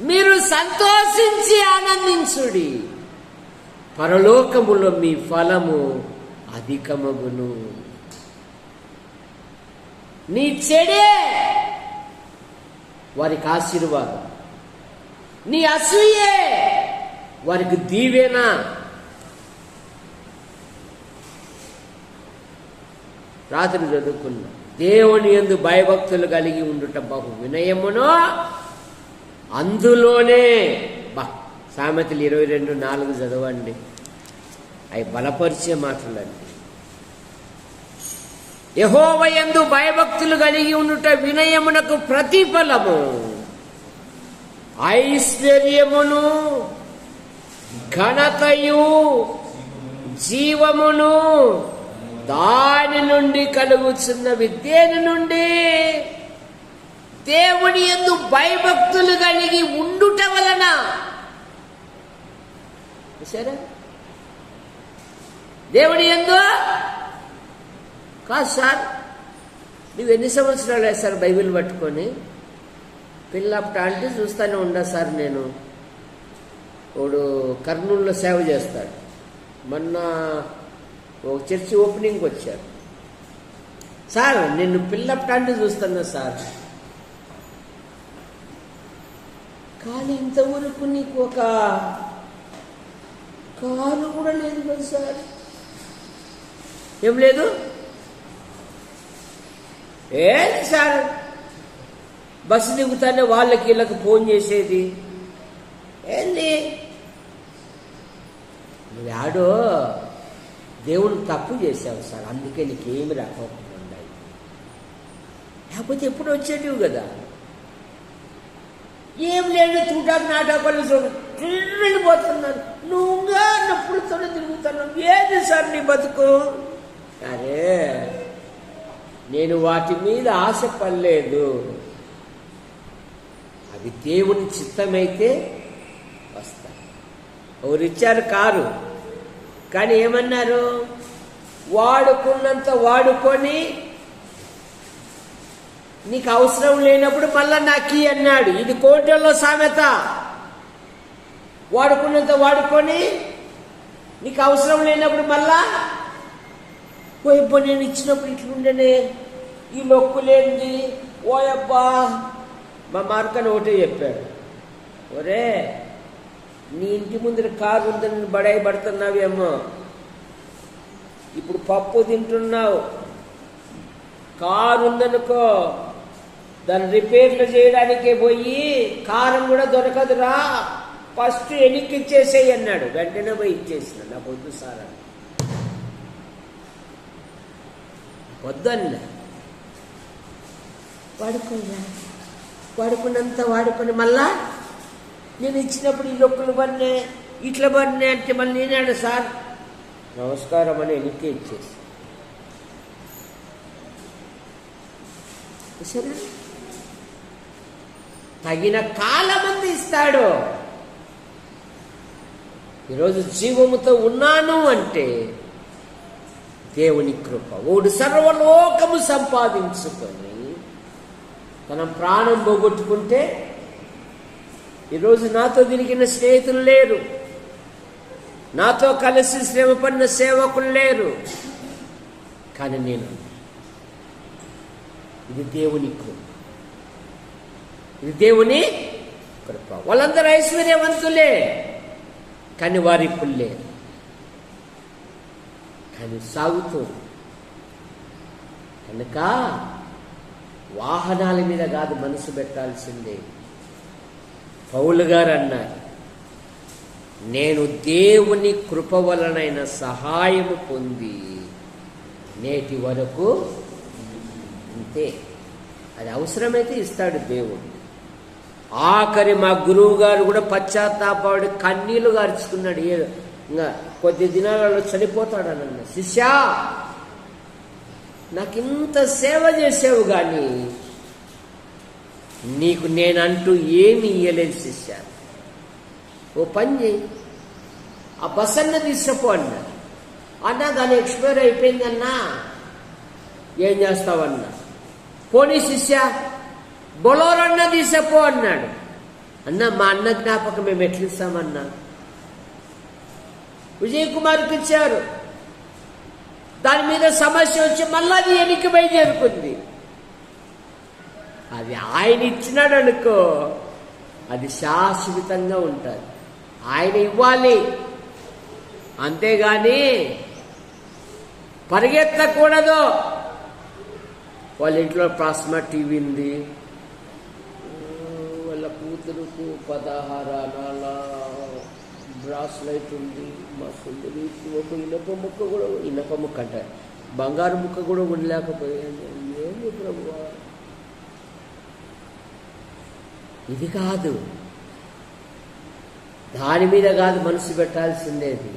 మీరు సంతోషించి ఆనందించుడి, పరలోకములో మీ ఫలము అధికమగును. నీ చెడే వారికి ఆశీర్వాదం, నీ అసూయే వారికి దీవెన. రాత్రి చదువుకున్నా, దేవుని యందు భయభక్తులు కలిగి ఉండుట బహు వినయమును, అందులోనే సామెతలు 22:4 చదవండి, అవి బలపరిచే మాటలండి. యెహోవా యందు భయభక్తులు కలిగి ఉండుట వినయమునకు ప్రతిఫలము, ఐశ్వర్యమును ఘనతయు జీవమును దాని నుండి కలుగుచున్నవి. దేని నుండి? దేవుని యందు భయభక్తులు కలిగి ఉండుట వలన. సరే, దేవుని యందు కాదు సార్, నువ్వు ఎన్ని సంవత్సరాలు వేస్తారు బైబిల్ పట్టుకొని? పిల్లప్పట అంటే చూస్తూనే ఉండా సార్. నేను వాడు కర్నూలులో సేవ చేస్తాడు. మొన్న ఒక చర్చి ఓపెనింగ్కి వచ్చారు. సార్ నేను పిల్లప్పట అంటే చూస్తున్నా సార్, కానీ ఇంతవరకు నీకు ఒక కారు కూడా లేదు కదా సార్? ఏం లేదు? ఏంటి సార్, బస్సు దిగుతానే వాళ్ళకి వీళ్ళకి ఫోన్ చేసేది ఏంది? నువ్వు ఆడో దేవుడు తప్పు చేసావు సార్, అందుకే నీకేమి రాకపోకుండా ఉన్నాయి, లేకపోతే ఎప్పుడు వచ్చేటివి కదా. ఏం లేదు, చూడటానికి నాటకాలు వెళ్ళిపోతున్నాను, నువ్వుగా నప్పుడుతో తిరుగుతున్నావు. ఏది సార్ నీ బతుకు? అరే నేను వాటి మీద ఆశపడలేదు, అవి దేవుని చిత్తమైతే వస్తా. ఎవరిచ్చారు కారు, కానీ ఏమన్నారు? వాడుకున్నంత వాడుకొని నీకు అవసరం లేనప్పుడు మళ్ళా నాకు అన్నాడు. ఇది కోటల్లో సామెత. వాడుకున్నంత వాడుకొని నీకు అవసరం లేనప్పుడు మళ్ళా ఓయబ్బా నేను ఇచ్చినప్పుడు ఇట్లుండేనే, ఈ లొక్కులేంది ఓయబ్బా. మా మార్కని ఒకటే చెప్పాడు, ఒరే నీ ఇంటి ముందర కారు ఉందని బడాయి పడుతున్నావేమో, ఇప్పుడు పప్పు తింటున్నావు, కారు ఉందనుకో దాన్ని రిపేర్లు చేయడానికే పోయి కారం కూడా దొరకదురా, ఫస్ట్ వెనక్కి ఇచ్చేసేయి అన్నాడు. వెంటనే పోయి ఇచ్చేసిన. నాకు వద్దు సార్ అని వద్దన్నా. వాడుకున్నంత వాడుకొని మళ్ళా నేను ఇచ్చినప్పుడు ఈ లొక్కులు పడినే ఇట్లా పడినే అంటే మళ్ళీ నేనాడు సార్ నమస్కారం అని వెనక్కి ఇచ్చేసి. సరే, తగిన కాలమంది ఇస్తాడు. ఈరోజు జీవముతో ఉన్నాను అంటే దేవుని కృప. ఓడు సర్వలోకము సంపాదించుకొని తన ప్రాణం పోగొట్టుకుంటే, ఈరోజు నాతో తిరిగిన స్నేహితులు లేరు, నాతో కలిసి శ్రమ పడిన సేవకులు లేరు, కానీ నేను, ఇది దేవుని కృప, ఇది దేవుని కృప. వాళ్ళందరూ ఐశ్వర్యవంతులే, కానీ వారి పుల్లే కానీ సాగుతూ. కనుక వాహనాల మీద కాదు మనసు పెట్టాల్సిందే. పౌలు గారు అన్నారు, నేను దేవుని కృప వలనైన సహాయము పొంది నేటి వరకు అంతే. అది అవసరమైతే ఇస్తాడు దేవుడు. ఆఖరి మా గురువు గారు కూడా పశ్చాత్తాపడి కన్నీళ్లు గార్చుకున్నాడు. ఇంకా కొద్ది దినాలలో చనిపోతాడనన్న, శిష్యా నాకు ఇంత సేవ చేసావు కానీ నీకు నేనంటూ ఏమి ఇయ్యలేదు శిష్య. ఓ పని చేయి, ఆ బస్ అన్న తీసుకుపో అన్నారు. అన్నా దాని ఎక్స్పైర్ అయిపోయిందన్నా, ఏం చేస్తావన్నా? పోనీ శిష్య బొలోరన్న తీసుకుపో అన్నాడు. అన్నా మా అన్న జ్ఞాపకం మేము ఎట్లిస్తామన్నా? విజయ్ కుమార్కి ఇచ్చారు. దాని మీద సమస్య వచ్చి మళ్ళా అది వెనక్కి బయలుదేరుకుంది. అది ఆయన ఇచ్చినాడు అనుకో, అది శాశ్వతంగా ఉంటుంది. ఆయన ఇవ్వాలి, అంతేగాని పరిగెత్తకూడదు. వాళ్ళ ఇంట్లో ప్లాస్మా టీవీ ఉంది, వాళ్ళ కూతురుకు 16 అనాల బ్రాస్ లైట్ ఉంది, మా సుందరికి ఒక ఇనప ముక్క అంట, బంగారు ముక్క కూడా ఉండలేకపోయాను. ఏమి ప్రభువా, ఇది కాదు, దాని మీద కాదు మనసు పెట్టాల్సిందేది.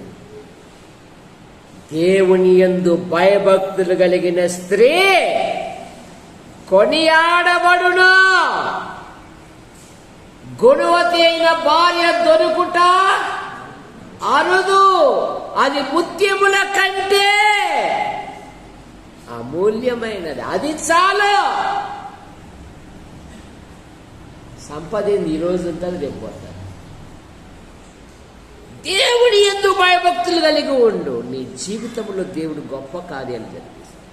దేవుని యందు భయభక్తులు కలిగిన స్త్రీ కొనియాడబడును. గుణవతి అయిన భార్య దొరుకుట అరుదు. అది ముత్యముల కంటే అమూల్యమైనది. అది చాలు. సంపద ఈ రోజు ఉంటుంది, రేపు పోతారు. దేవుడి యందు భయభక్తులు కలిగి ఉండు. నీ జీవితంలో దేవుడు గొప్ప కార్యాలు జరిపిస్తాడు.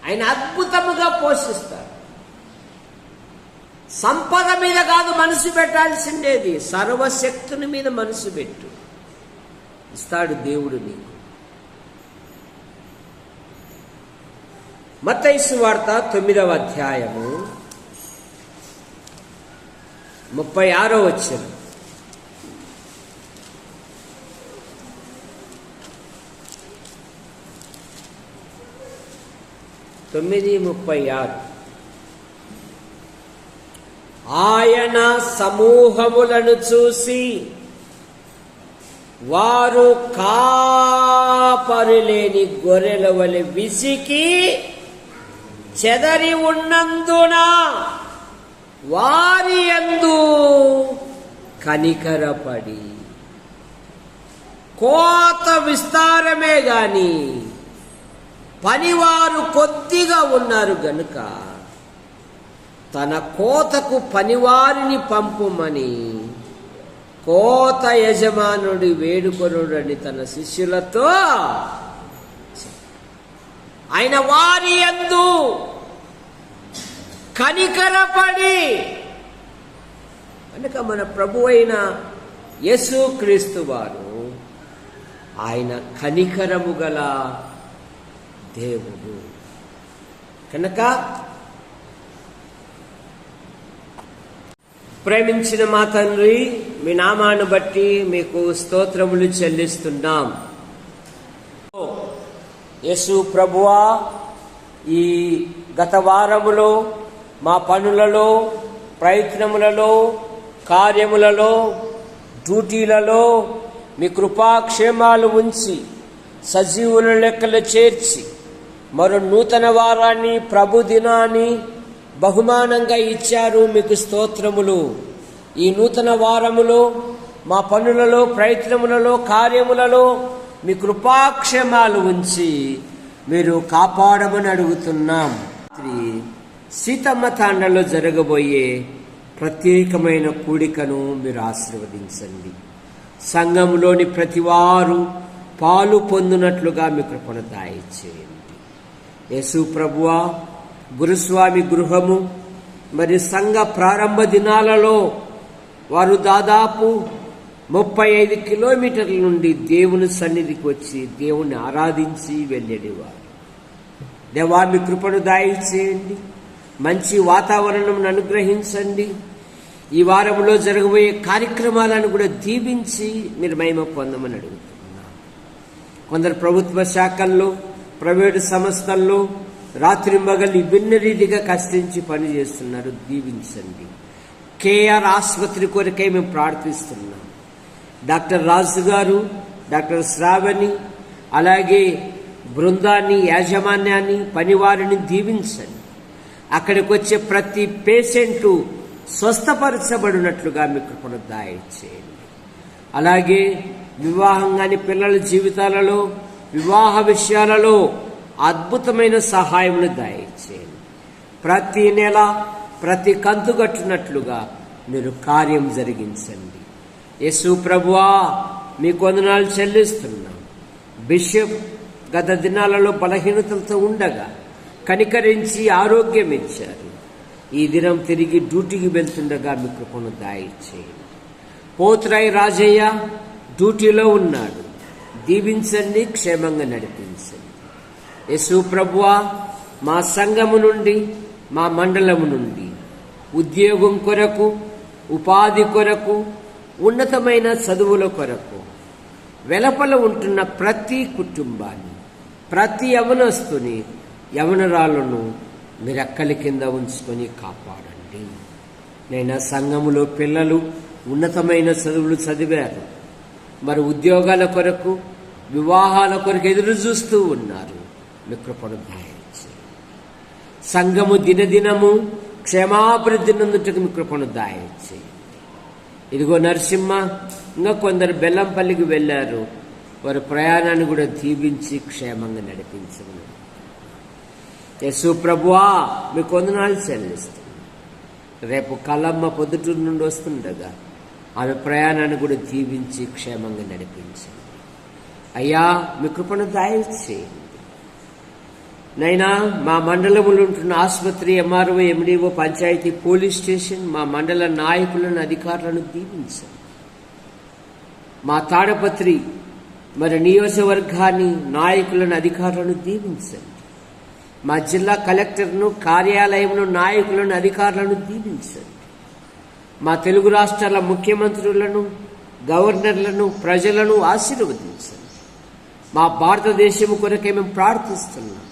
ఆయన అద్భుతముగా పోషిస్తాడు. సంపద మీద కాదు మనసు పెట్టాల్సిండేది, సర్వశక్తుని మీద మనసు పెట్టు, ఇస్తాడు దేవుడు నీకు. మత్తయి సువార్త 9వ అధ్యాయము 36వ వచనం. ఆయన సమూహములను చూసి వారు కాపరిలేని గొర్రెల వలె విసికి చెదరి ఉన్నందున వారి యందు కనికరపడి, కోత విస్తారమే గాని పనివారు కొద్దిగా ఉన్నారు గనుక తన కోతకు పనివారిని పంపుమని కోత యజమానుడి వేడుకొనుడని తన శిష్యులతో ఆయన వారి యందు కనికరపడి. కనుక మన ప్రభువైన యేసుక్రీస్తు వారు ఆయన కనికరము గల దేవుడు. కనుక ప్రేమించిన మా తండ్రి, మీ నామాన్ని బట్టి మీకు స్తోత్రములు చెల్లిస్తున్నాం. యేసు ప్రభువా, ఈ గత వారములో మా పనులలో, ప్రయత్నములలో, కార్యములలో, డ్యూటీలలో మీ కృపాక్షేమాలు ఉంచి సజీవుల లెక్కలు చేర్చి మరో నూతన వారాన్ని, ప్రభు దినాన్ని బహుమానంగా ఇచ్చారు. మీకు స్తోత్రములు. ఈ నూతన వారములో మా పనులలో, ప్రయత్నములలో, కార్యములలో మీ కృపాక్షేమాలు ఉంచి మీరు కాపాడమని అడుగుతున్నాం. సీతమ్మ తాండలో జరగబోయే ప్రత్యేకమైన కూడికను మీరు ఆశీర్వదించండి. సంఘంలోని ప్రతివారు పాలు పొందినట్లుగా మీ కృపను దయచేయండి. యేసు ప్రభువా, గురుస్వామి గృహము మరి సంఘ ప్రారంభ దినాలలో వారు దాదాపు 35 కిలోమీటర్ల నుండి దేవుని సన్నిధికి వచ్చి దేవుణ్ణి ఆరాధించి వెళ్ళేవారు. దేవా, మీ కృపను దయచేయండి, మంచి వాతావరణం అనుగ్రహించండి. ఈ వారంలో జరగబోయే కార్యక్రమాలను కూడా దీవించి మీరు మహిమ పొందమని అడుగుతున్నాం. కొందరు ప్రభుత్వ శాఖల్లో, ప్రైవేటు సంస్థల్లో రాత్రి మగళ్ళు విభిన్న రీతిగా కష్టించి పనిచేస్తున్నారు. దీవించండి. కేఆర్ ఆసుపత్రి కొరకై మేము ప్రార్థిస్తున్నాం. డాక్టర్ రాజు గారు, డాక్టర్ శ్రావణి, అలాగే బృందాన్ని, యాజమాన్యాన్ని, పనివారిని దీవించండి. అక్కడికి వచ్చే ప్రతి పేషెంటు స్వస్థపరచబడినట్లుగా మీ కృపను దయచేయండి. అలాగే వివాహం కాని పిల్లల జీవితాలలో, వివాహ విషయాలలో అద్భుతమైన సహాయమును దయచేయండి. ప్రతి నెల ప్రతి కంతు కట్టినట్లుగా మీరు కార్యం జరిగించండి. యేసు ప్రభువా, మీకు వందనాలు చెల్లిస్తున్నాం. బిషప్ గత దినాలలో బలహీనతలతో ఉండగా కనికరించి ఆరోగ్యం ఇచ్చారు. ఈ దినం తిరిగి డ్యూటీకి వెళ్తుండగా మీ కృపను దయచేయండి. పోతురాయి రాజయ్య డ్యూటీలో ఉన్నాడు. దీవించండి, క్షేమంగా నడిపించండి. యేసు ప్రభువా, మా సంఘము నుండి, మా మండలము నుండి ఉద్యోగం కొరకు, ఉపాధి కొరకు, ఉన్నతమైన చదువుల కొరకు వెలపల ఉంటున్న ప్రతి కుటుంబాన్ని, ప్రతి యవనస్తుని, యవనరాలను మీరు అక్కలి కింద ఉంచుకొని కాపాడండి. నేను సంఘములో పిల్లలు ఉన్నతమైన చదువులు చదివారు, మరి ఉద్యోగాల కొరకు, వివాహాల కొరకు ఎదురు చూస్తూ ఉన్నారు. మీ కృపను దయచేయండి. సంఘము దినదినము క్షేమాభివృద్ధి నందుటకు మీ కృపను దయచేయండి. ఇదిగో నరసింహ, ఇంకా కొందరు బెల్లంపల్లికి వెళ్ళారు. వారి ప్రయాణాన్ని కూడా దీవించి క్షేమంగా నడిపించండి. యేసు ప్రభువా, మీకు వందనాలు చెల్లిస్తుంది. రేపు కలమ్మ పొద్దుటూరు నుండి వస్తుండగా ఆమె ప్రయాణాన్ని కూడా దీవించి క్షేమంగా నడిపించండి. అయ్యా, మీ కృపను దయచేయండి. నైనా మా మండలంలో ఉంటున్న ఆసుపత్రి, MRO, MDO, panchayat, police station, మా మండల నాయకులను, అధికారులను దీవించండి. మా తాడపత్రి మరి నియోజకవర్గాన్ని, నాయకులను, అధికారులను దీవించండి. మా జిల్లా కలెక్టర్ను, కార్యాలయంలో నాయకులను, అధికారులను దీవించండి. మా తెలుగు రాష్ట్రాల ముఖ్యమంత్రులను, గవర్నర్లను, ప్రజలను ఆశీర్వదించండి. మా భారతదేశం కొరకే మేము ప్రార్థిస్తున్నాం.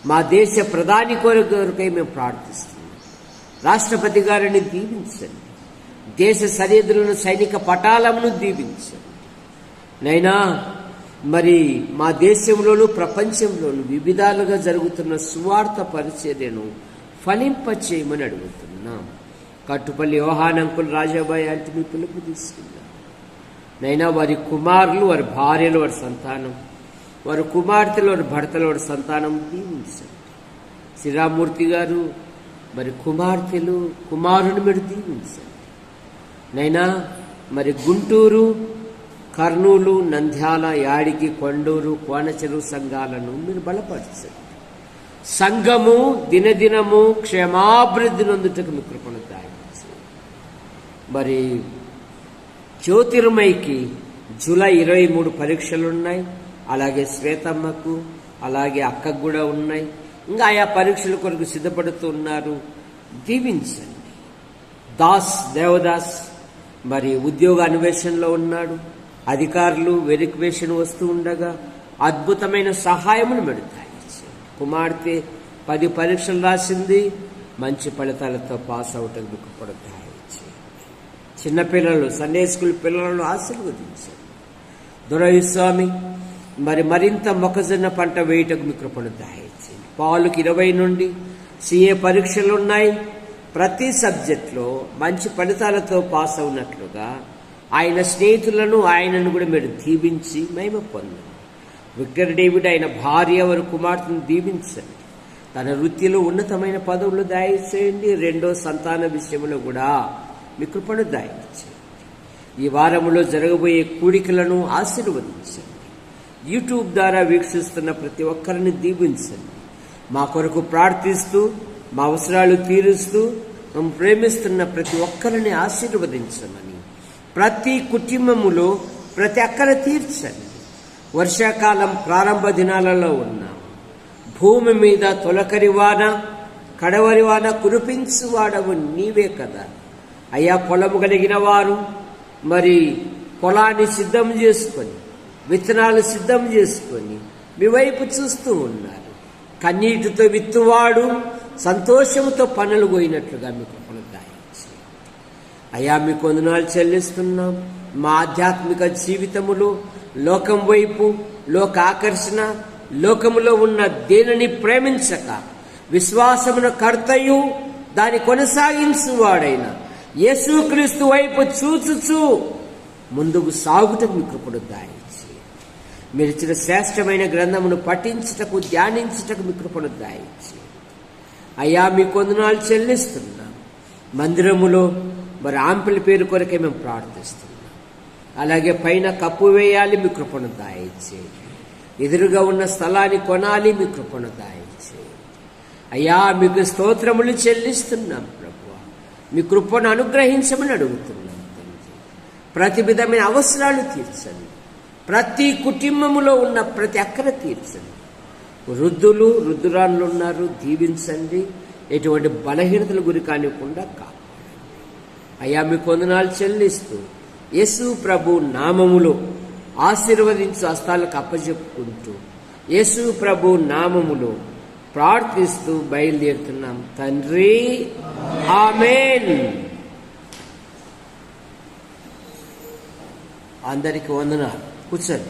మా దేశ ప్రధాని కొరకై మేము ప్రార్థిస్తున్నాం. రాష్ట్రపతి గారిని దీవించండి. దేశ సరిహద్దులను, సైనిక పటాలను దీవించండి. నైనా మరి మా దేశంలోనూ ప్రపంచంలోనూ వివిధాలుగా జరుగుతున్న సువార్త పరిచర్యను ఫలింపచేయమని అడుగుతున్నాం. కట్టుపల్లి యోహానంకులు, రాజాబాయి అంటే మీ పిలుపు తీసుకున్నాం. నైనా వారి కుమారులు, వారి భార్యలు, వారి సంతానం, వారి కుమార్తెలు, వారి భర్తలు, వారి సంతానం దీవించండి. శ్రీరామూర్తి గారు మరి కుమార్తెలు, కుమారుని మీరు దీవించండి. నైనా మరి గుంటూరు, కర్నూలు, నంద్యాల, యాడికి, కొండూరు, కోనచెరువు సంఘాలను మీరు బలపరచండి. సంఘము దినదినము క్షేమాభివృద్ధి నందుటకు మీ కృపను దయచేయండి. మరి జ్యోతిర్మయికి జూలై 23 పరీక్షలున్నాయి. అలాగే శ్వేతమ్మకు, అలాగే అక్కకు కూడా ఉన్నాయి. ఇంకా ఆయా పరీక్షల కొరకు సిద్ధపడుతూ ఉన్నారు. దీవించండి. దేవదాస్ మరి ఉద్యోగ అన్వేషణలో ఉన్నాడు. అధికారులు వెరిఫికేషన్ వస్తూ ఉండగా అద్భుతమైన సహాయమును పెడతాయి. కుమార్తె 10 పరీక్షలు రాసింది, మంచి ఫలితాలతో పాస్ అవుటకు దుఃఖపడతాయి. చిన్నపిల్లలు, సండే స్కూల్ పిల్లలను ఆశీర్వదించండి. దొరస్వామి మరి మరింత మొక్కజొన్న పంట వేయటకు మీ కృపను దయచేయండి. పాలుకి 20 నుండి CA పరీక్షలు ఉన్నాయి. ప్రతి సబ్జెక్టులో మంచి ఫలితాలతో పాస్ అవునట్లుగా ఆయన స్నేహితులను, ఆయనను కూడా మీరు దీవించి మహిమ పొందండి. విక్టర్ డేవిడ్ ఆయన భార్య, వారి కుమార్తెను దీవించండి. తన వృత్తిలో ఉన్నతమైన పదవులు దయచేయండి. 2వ సంతాన విషయంలో కూడా మీ కృపను దయచేయండి. ఈ వారములో జరగబోయే కూడికలను ఆశీర్వదించండి. యూట్యూబ్ ద్వారా వీక్షిస్తున్న ప్రతి ఒక్కరిని దీవించండి. మా కొరకు ప్రార్థిస్తూ, మా అవసరాలు తీరుస్తూ, మమ్మల్ని ప్రేమిస్తున్న ప్రతి ఒక్కరిని ఆశీర్వదించమని, ప్రతి కుటుంబములో ప్రతి అక్కర తీర్చండి. వర్షాకాలం ప్రారంభ దినాలలో ఉన్నాం. భూమి మీద తొలకరి వాన కడవరి వాన కురిపించువాడవు నీవే కదా అయ్యా. పొలము కలిగిన వారు మరి పొలాన్ని సిద్ధం చేసుకొని, విత్తనాలు సిద్ధం చేసుకొని మీ వైపు చూస్తూ ఉన్నారు. కన్నీటితో విత్తువాడు సంతోషంతో పనులు పోయినట్లుగా మీకు దయచేయండి అయ్యా. మీకు వందనాలు చెల్లిస్తున్నాం. మా ఆధ్యాత్మిక జీవితములో లోకం వైపు, లోక ఆకర్షణ, లోకములో ఉన్న దేనిని ప్రేమించక విశ్వాసమును కర్తయు దాన్ని కొనసాగించువాడైన యేసుక్రీస్తు వైపు చూచుచూ ముందుకు సాగుటకు మీ కృపను దయచేయండి. మీరు ఇచ్చిన శ్రేష్టమైన గ్రంథమును పఠించుటకు, ధ్యానించుటకు మీ కృపను దయచేయండి అయ్యా. మీకు వందనాలు చెల్లిస్తున్నాం. మందిరములో మరి ఆంపిల్ పేరు కొరకే మేము ప్రార్థిస్తున్నాం. అలాగే పైన కప్పు వేయాలి, మీ కృపను దయచేయండి. ఎదురుగా ఉన్న స్థలాన్ని కొనాలి, మీ కృపను దయచేయండి అయ్యా. మీకు స్తోత్రములు చెల్లిస్తున్నాం ప్రభువా. మీ కృపను అనుగ్రహించమని అడుగుతున్నాం తండ్రి. ప్రతి విధమైన అవసరాలు తీర్చండి. ప్రతి కుటుంబములో ఉన్న ప్రతి అక్కర తీర్చండి. వృద్ధులు వృద్ధురాళ్ళు ఉన్నారు, దీవించండి. ఎటువంటి బలహీనతల గురి కానివ్వకుండా కాపాడండి అయ్యా. మీకు వందనాలు చెల్లిస్తూ యేసు ప్రభు నామములో ఆశీర్వదించు హస్తాలకు అప్పచెప్పుకుంటూ యేసు ప్రభు నామములో ప్రార్థిస్తూ బయలుదేరుతున్నాం తండ్రి. ఆమేన్. అందరికీ వందనాలు. కూర్చోండి.